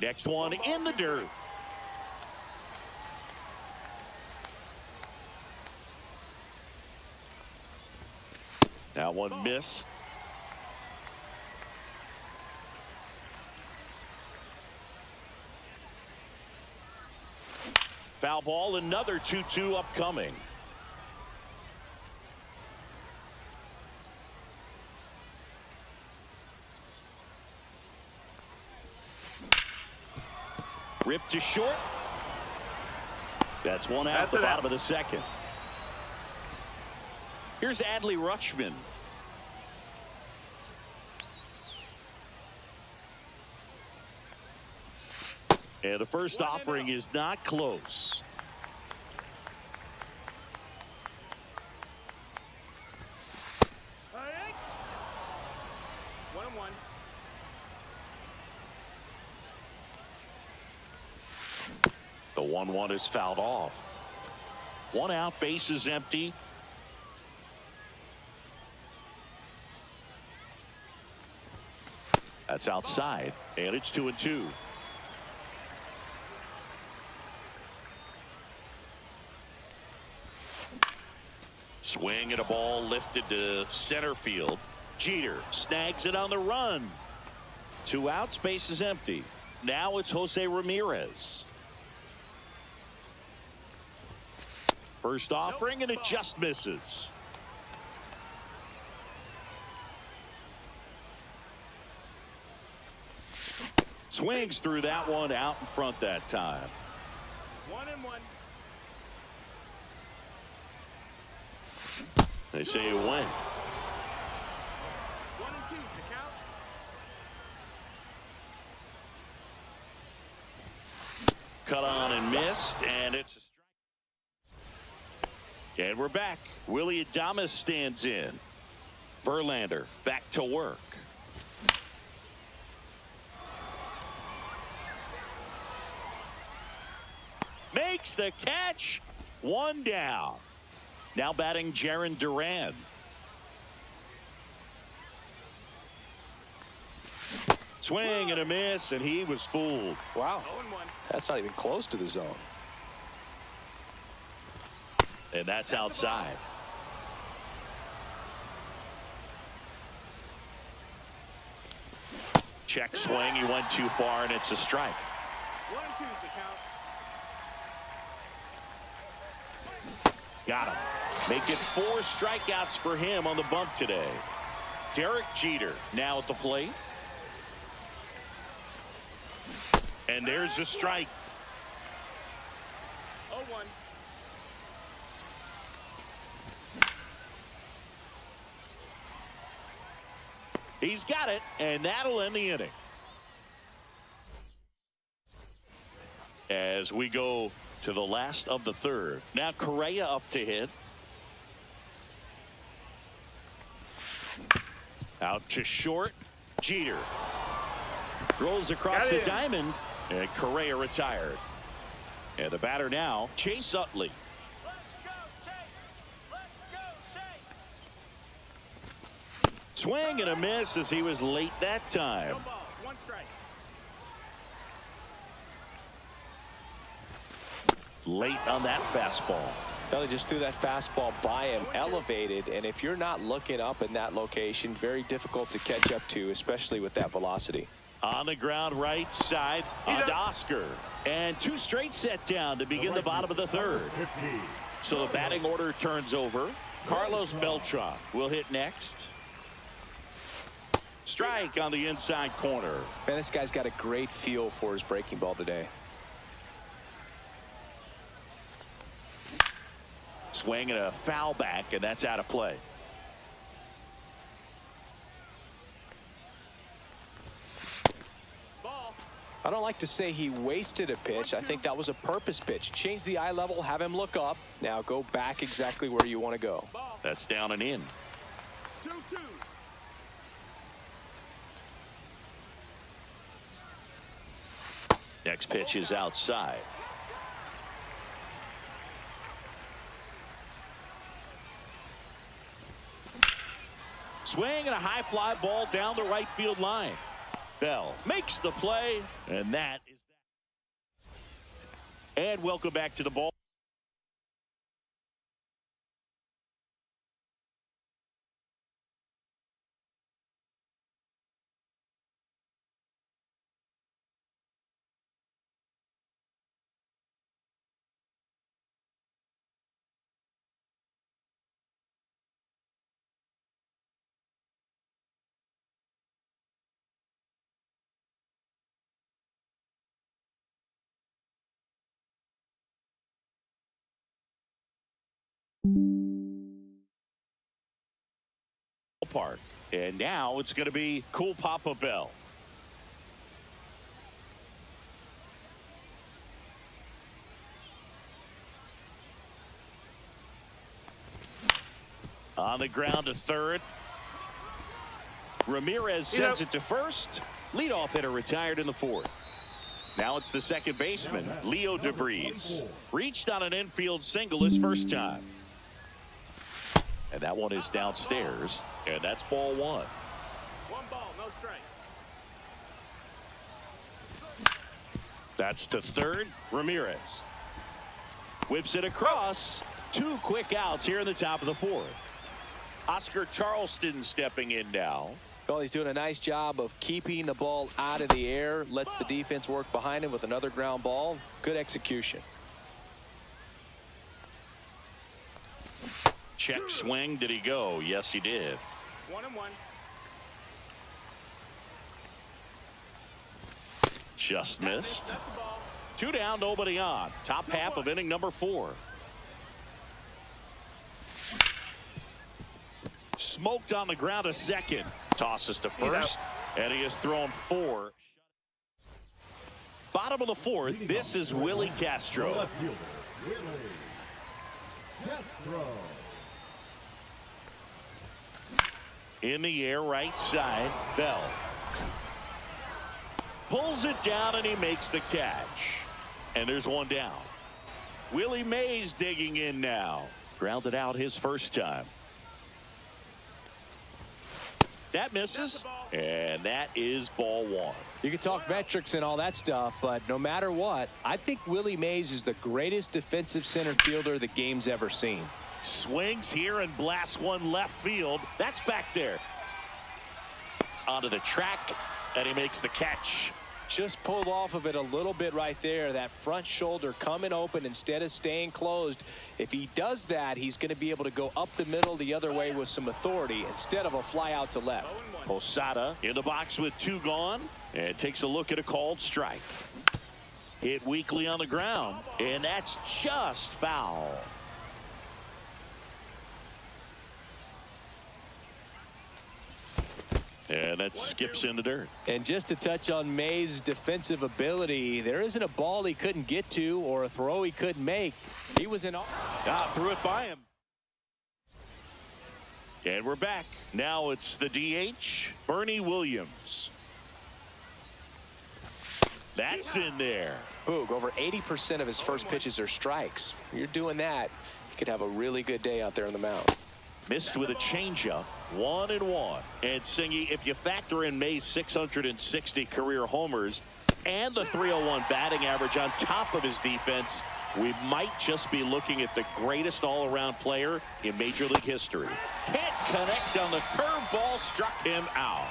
Next one in the dirt. That one missed. Foul ball, another 2-2 upcoming. Ripped to short. That's one out at the bottom of the second. Here's Adley Rutschman. And the first offering is not close. Hey. 1-1. The 1-1 is fouled off. 1 out, base is empty. That's outside, and it's 2-2. Swing and a ball lifted to center field. Jeter snags it on the run. 2 outs, base is empty. Now it's Jose Ramirez. First offering, and it just misses. Swings through that one, out in front that time. 1-1. They say a win. 1-2 to count. Cut on and missed, and it's a strike. And we're back. Willie Adames stands in. Verlander back to work. Makes the catch. 1 down. Now batting Jarren Duran. Swing and a miss, and he was fooled. Wow. 0-1. That's not even close to the zone. And that's outside. Check swing. He went too far, and it's a strike. 1-2 to count. Got him. Make it 4 strikeouts for him on the bump today. Derek Jeter now at the plate. And there's a strike. 0-1. He's got it, and that'll end the inning. As we go to the last of the third. Now Correa up to hit. Out to short. Jeter rolls across the diamond, and Correa retired. And the batter now, Chase Utley. Let's go, Chase. Let's go, Chase. Swing and a miss as he was late that time. No balls. 1 strike. Late on that fastball. Well, they just threw that fastball by him, elevated, and if you're not looking up in that location, very difficult to catch up to, especially with that velocity. On the ground right side, on to Oscar. And 2 straight set down to begin the bottom of the third. So the batting order turns over. Carlos Beltran will hit next. Strike on the inside corner. Man, this guy's got a great feel for his breaking ball today. Swing and a foul back, and that's out of play. Ball. I don't like to say he wasted a pitch. I think that was a purpose pitch. Change the eye level, have him look up. Now go back exactly where you want to go. Ball. That's down and in. 2-2. Next pitch is outside. Swing and a high fly ball down the right field line. Bell makes the play, and that is that. And welcome back to the ball. park. And now it's going to be Cool Papa Bell. On the ground to third. Ramirez sends it to first. Leadoff hitter retired in the fourth. Now it's the second baseman, Leo DeVries. Reached on an infield single his first time. And that one is downstairs, and that's ball one. One ball, no strikes. That's to third, Ramirez. Whips it across. 2 quick outs here in the top of the fourth. Oscar Charleston stepping in now. Well, he's doing a nice job of keeping the ball out of the air. Lets the defense work behind him with another ground ball. Good execution. Check swing. Did he go? Yes, he did. 1-1. Just missed. That's the ball. 2 down, nobody on. Top half of inning number 4. Smoked on the ground to second. Tosses to first. And he has thrown 4. Bottom of the fourth. This is Willie Castro. Left fielder, Willie Castro. In the air, right side. Bell. Pulls it down and he makes the catch. And there's one down. Willie Mays digging in now. Grounded out his first time. That misses, and that is ball one. You can talk metrics and all that stuff, but no matter what, I think Willie Mays is the greatest defensive center fielder the game's ever seen. Swings here and blasts one left field. That's back there. Onto the track, and he makes the catch. Just pulled off of it a little bit right there. That front shoulder coming open instead of staying closed. If he does that, he's going to be able to go up the middle the other way with some authority instead of a fly out to left. Posada in the box with 2 gone and takes a look at a called strike. Hit weakly on the ground, and that's just foul. And that skips in the dirt. And just to touch on Mays' defensive ability, there isn't a ball he couldn't get to or a throw he couldn't make. He was in. Threw it by him. And we're back. Now it's the DH, Bernie Williams. That's in there. Boog, over 80% of his first pitches are strikes. You're doing that, you could have a really good day out there on the mound. Missed with a changeup. 1-1. And Singy, if you factor in May's 660 career homers and the 301 batting average on top of his defense, we might just be looking at the greatest all-around player in Major League history. Can't connect on the curveball, struck him out.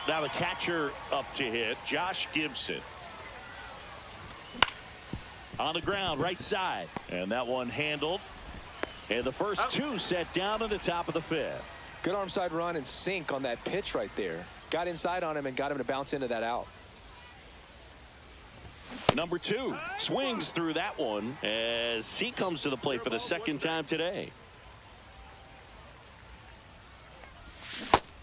Now the catcher up to hit, Josh Gibson. On the ground, right side. And that one handled. And the first 2 set down in the top of the 5th. Good arm side run and sink on that pitch right there. Got inside on him and got him to bounce into that out. Number 2 swings through that one as he comes to the plate for the second time today.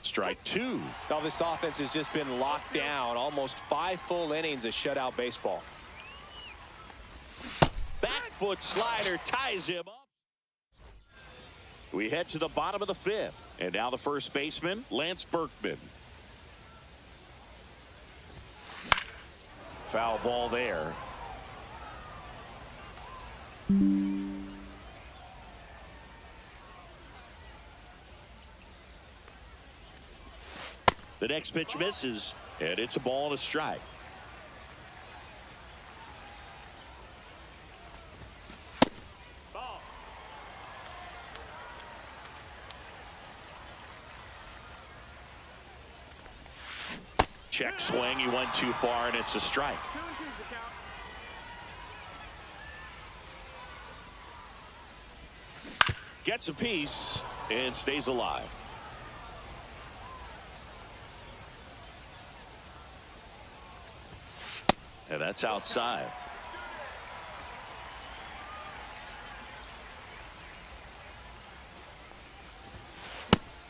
Strike 2. Now this offense has just been locked down. Almost 5 full innings of shutout baseball. Back foot slider ties him up. We head to the bottom of the 5th. And now the first baseman, Lance Berkman. Foul ball there. The next pitch misses, and it's a ball and a strike. Check swing. He went too far, and it's a strike. 2-2's the count. Gets a piece and stays alive. And that's outside.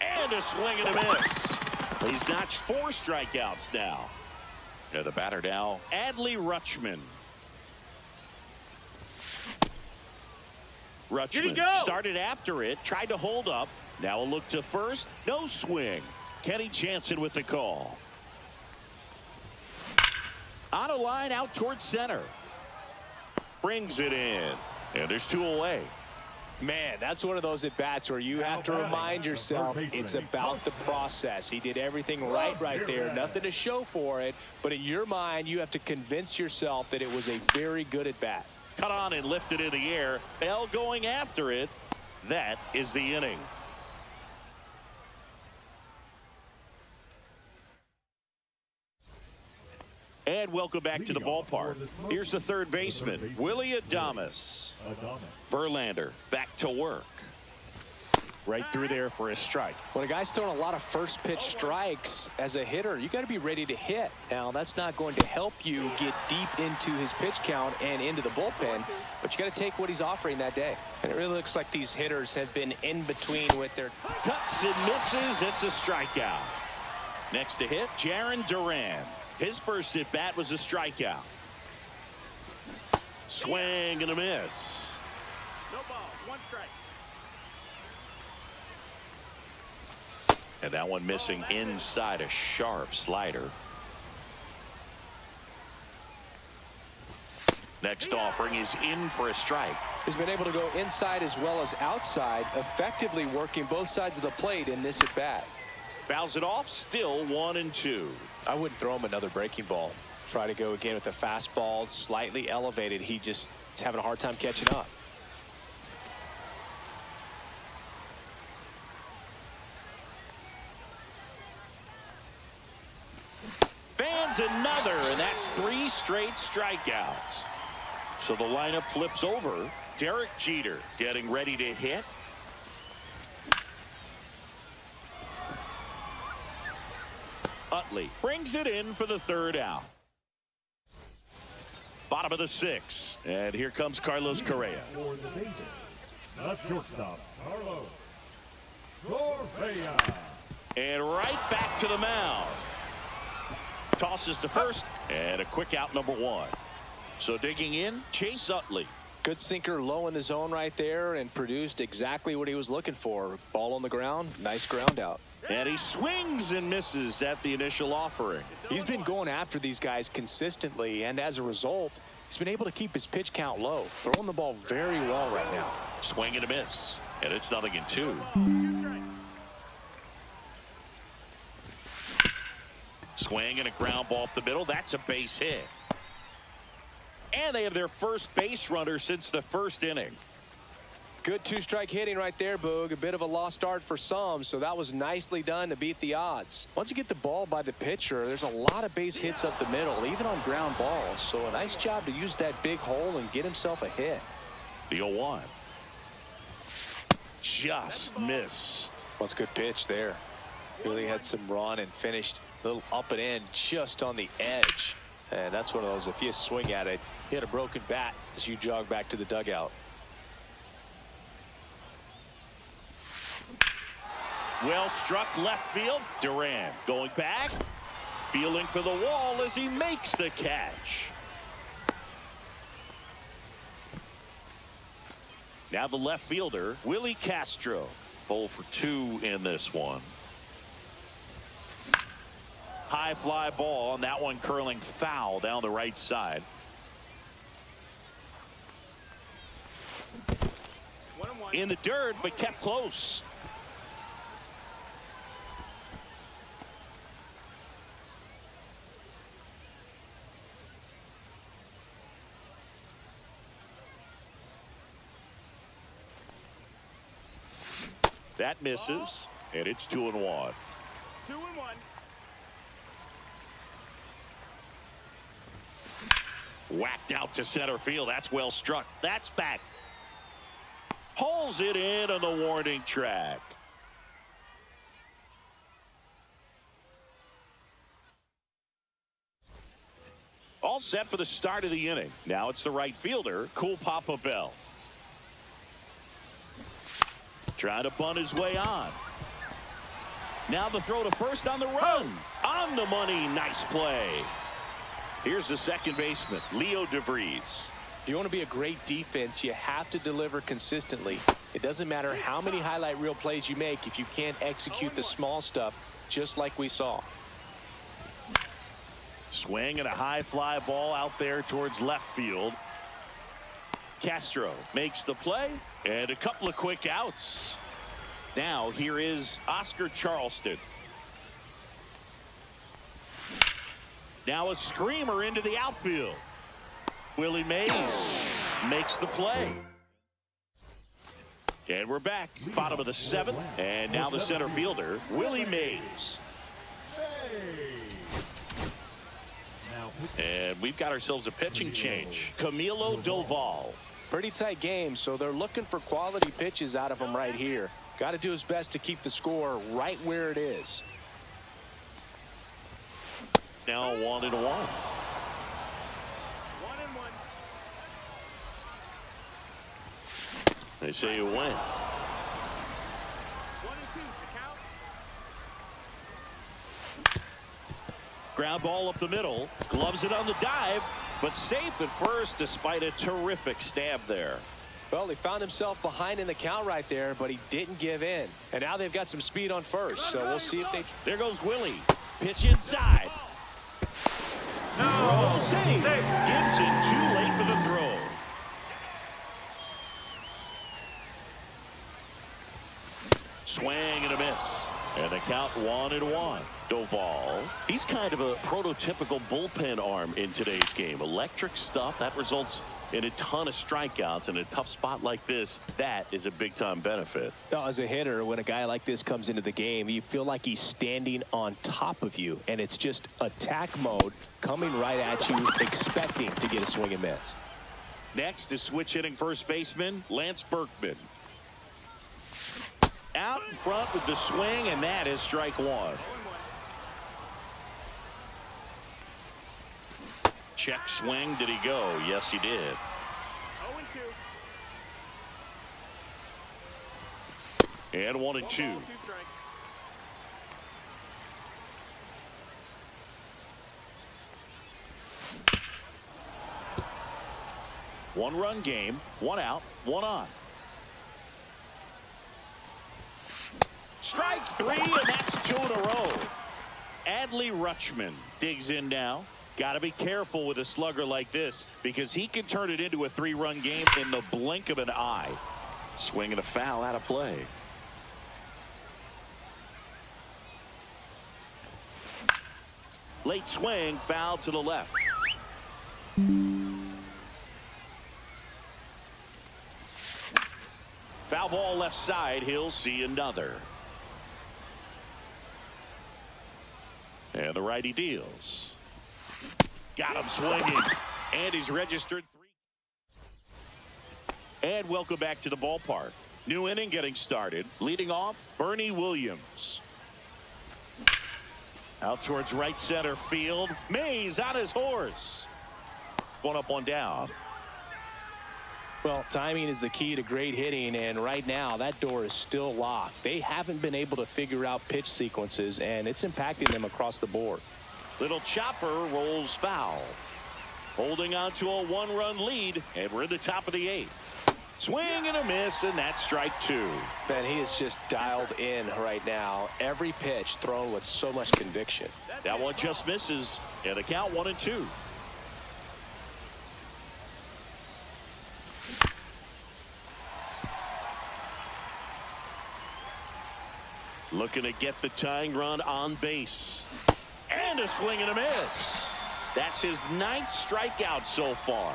And And a swing and a miss. He's notched 4 strikeouts now. And the batter now, Adley Rutschman. Rutschman started after it, tried to hold up. Now a look to first, no swing. Kenny Jansen with the call. On a line out towards center. Brings it in. And there's 2 away. Man, that's one of those at-bats where you have to remind yourself it's about the process. He did everything right there. Nothing to show for it. But in your mind, you have to convince yourself that it was a very good at-bat. Cut on and lifted in the air. Bell going after it. That is the inning. And welcome back to the ballpark. Here's the third baseman, Willie Adames. Verlander back to work. Right through there for a strike. When a guy's throwing a lot of first pitch strikes as a hitter, you got to be ready to hit. Now, that's not going to help you get deep into his pitch count and into the bullpen, but you got to take what he's offering that day. And it really looks like these hitters have been in between with their cuts and misses. It's a strikeout. Next to hit, Jarren Duran. His first at bat was a strikeout. Swing and a miss. No ball, 1 strike. And that one missing inside, a sharp slider. Next offering is in for a strike. He's been able to go inside as well as outside, effectively working both sides of the plate in this at bat. Fouls it off, still 1-2. I wouldn't throw him another breaking ball. Try to go again with the fastball, slightly elevated. He just is having a hard time catching up. Fans another, and that's 3 straight strikeouts. So the lineup flips over. Derek Jeter getting ready to hit. Utley brings it in for the 3rd out. Bottom of the 6th, and here comes Carlos Correa. The shortstop, Carlos Correa. And right back to the mound. Tosses to first, and a quick out, number 1. So digging in, Chase Utley. Good sinker low in the zone right there and produced exactly what he was looking for. Ball on the ground, nice ground out. And he swings and misses at the initial offering. He's been going after these guys consistently, and as a result, he's been able to keep his pitch count low. Throwing the ball very well right now. Swing and a miss, and it's 0-2. Swing and a ground ball up the middle. That's a base hit. And they have their first base runner since the 1st inning. Good 2-strike hitting right there, Boog. A bit of a lost start for some, so that was nicely done to beat the odds. Once you get the ball by the pitcher, there's a lot of base hits up the middle, even on ground balls. So a nice job to use that big hole and get himself a hit. The 0-1. Just missed. That's a good pitch there. Really had some run and finished a little up and in just on the edge. And that's one of those, if you swing at it, you had a broken bat as you jog back to the dugout. Well struck left field. Duran going back, feeling for the wall as he makes the catch. Now the left fielder, Willie Castro. 0 for 2 in this one. High fly ball, and that one curling foul down the right side. 1-1. In the dirt, but kept close. That misses, and it's 2-1. 2-1. Whacked out to center field. That's well struck. That's back. Hauls it in on the warning track. All set for the start of the inning. Now it's the right fielder, Cool Papa Bell. Trying to bunt his way on. Now the throw to first on the run. On the money. Nice play. Here's the second baseman, Leo DeVries. If you want to be a great defense, you have to deliver consistently. It doesn't matter how many highlight reel plays you make if you can't execute the small stuff, just like we saw. Swing and a high fly ball out there towards left field. Castro makes the play and a couple of quick outs. Now here is Oscar Charleston. Now a screamer into the outfield. Willie Mays makes the play. And we're back. Bottom of the seventh. And now the center fielder, Willie Mays. And we've got ourselves a pitching change. Camilo Doval. Pretty tight game, so they're looking for quality pitches out of him right here. Got to do his best to keep the score right where it is. Now 1-1. 1-1. 1 They say you win. 1-2 to count. Ground ball up the middle. Gloves it on the dive, but safe at first despite a terrific stab there. Well, he found himself behind in the count right there, but he didn't give in. And now they've got some speed on first, so we'll see if they... There goes Willie. Pitch inside. Throw safe. Gibson too late for the throw. Swing and a miss. And the count 1-1. Doval. He's kind of a prototypical bullpen arm in today's game. Electric stuff that results in a ton of strikeouts. In a tough spot like this, that is a big time benefit. Now, as a hitter, when a guy like this comes into the game, you feel like he's standing on top of you, and it's just attack mode coming right at you, expecting to get a swing and miss. Next is switch hitting first baseman Lance Berkman. Out in front with the swing, and that is strike one. Check swing. Did he go? Yes, he did. 0-2. And 1-2. 2 strikes. One-run game. 1 out, 1 on. Strike 3, and that's 2 in a row. Adley Rutschman digs in now. Got to be careful with a slugger like this because he can turn it into a 3-run game in the blink of an eye. Swing and a foul out of play. Late swing, foul to the left. Foul ball left side. He'll see another. And the righty deals. Got him swinging. And he's registered 3. And welcome back to the ballpark. New inning getting started. Leading off, Bernie Williams. Out towards right center field. Mays on his horse. 1 up, 1 down. Well, timing is the key to great hitting, and right now that door is still locked. They haven't been able to figure out pitch sequences, and it's impacting them across the board. Little chopper rolls foul. Holding on to a 1-run lead, and we're in the top of the 8th. Swing and a miss, and that's strike 2. Man, he is just dialed in right now. Every pitch thrown with so much conviction. That one just misses, and the count 1-2. Looking to get the tying run on base. And a swing and a miss. That's his 9th strikeout so far.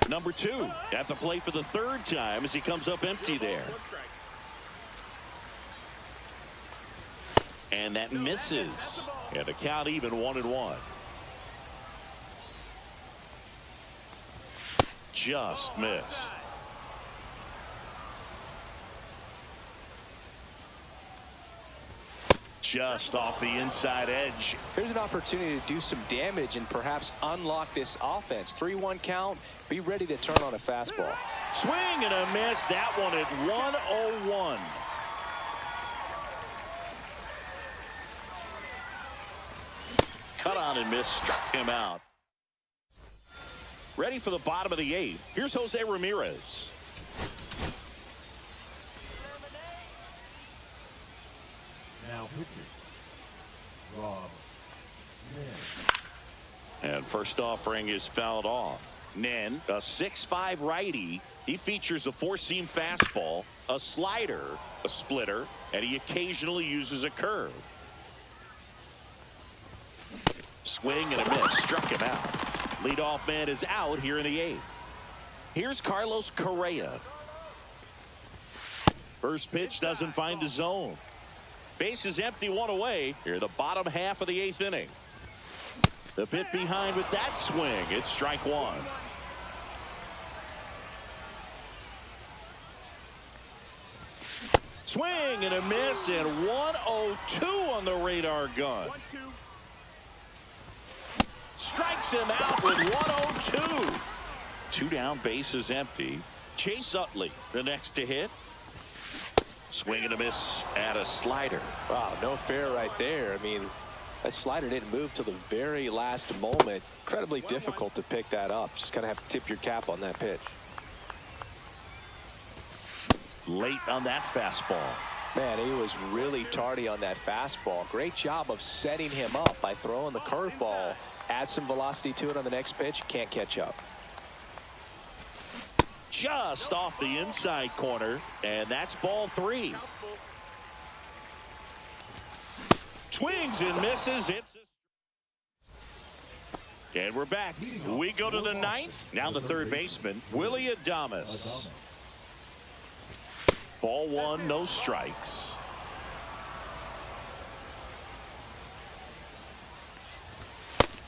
Number 2 at the plate for the 3rd time as he comes up empty there. And that misses. And the count even 1-1. Just missed. just off the inside edge. Here's an opportunity to do some damage and perhaps unlock this offense. 3-1 count. Be ready to turn on a fastball. Swing and a miss. That one at 101. Cut on and miss. Struck him out. Ready for the bottom of the 8th. Here's Jose Ramirez. Now pitching. Rob. And first offering is fouled off. Nen, a 6'5" righty. He features a 4-seam fastball, a slider, a splitter, and he occasionally uses a curve. Swing and a miss. Struck him out. Leadoff man is out here in the 8th. Here's Carlos Correa. First pitch doesn't find the zone. Base is empty, 1 away. Here the bottom half of the 8th inning. The bit behind with that swing. It's strike 1. Swing and a miss, and 102 on the radar gun. 1-2. Strikes him out with 102. 2 down, base is empty. Chase Utley, the next to hit. Swing and a miss at a slider. Wow, no fair right there. I mean, that slider didn't move till the very last moment. Incredibly difficult to pick that up. Just kind of have to tip your cap on that pitch. Late on that fastball. Man, he was really tardy on that fastball. Great job of setting him up by throwing the curveball. Add some velocity to it on the next pitch. Can't catch up. Just off the inside corner, and that's ball 3. Swings and misses. And we're back. We go to the 9th. Now the third baseman, Willie Adames. Ball 1, no strikes.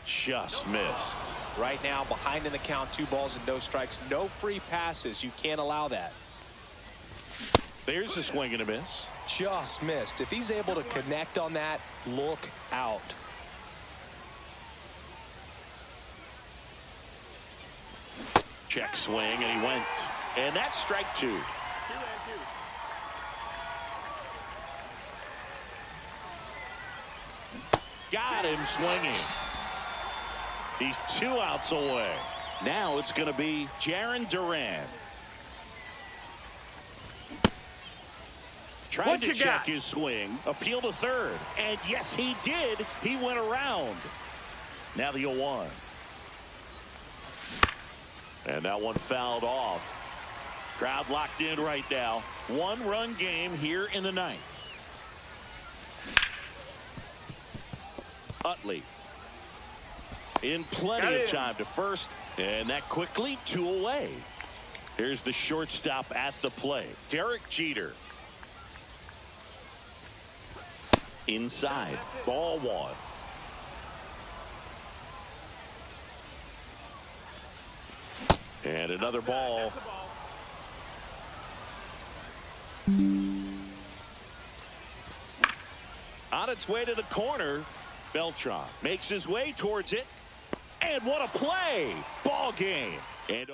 Just missed. Right now, behind in the count, 2 balls and no strikes. No free passes. You can't allow that. There's a swing and a miss. Just missed. If he's able to connect on that, look out. Check swing, and he went. And that's strike 2. 2-2. Got him swinging. He's 2 outs away. Now it's going to be Jarren Duran. Tried to check his swing, appeal to third, and yes, he did. He went around. Now the 0-1. And that one fouled off. Crowd locked in right now. 1-run game here in the 9th. Utley in plenty of time to first, and that quickly 2 away. Here's the shortstop at the plate, Derek Jeter. Inside, ball 1. And another ball. On its way to the corner, Beltran makes his way towards it. And what a play! Ball game. And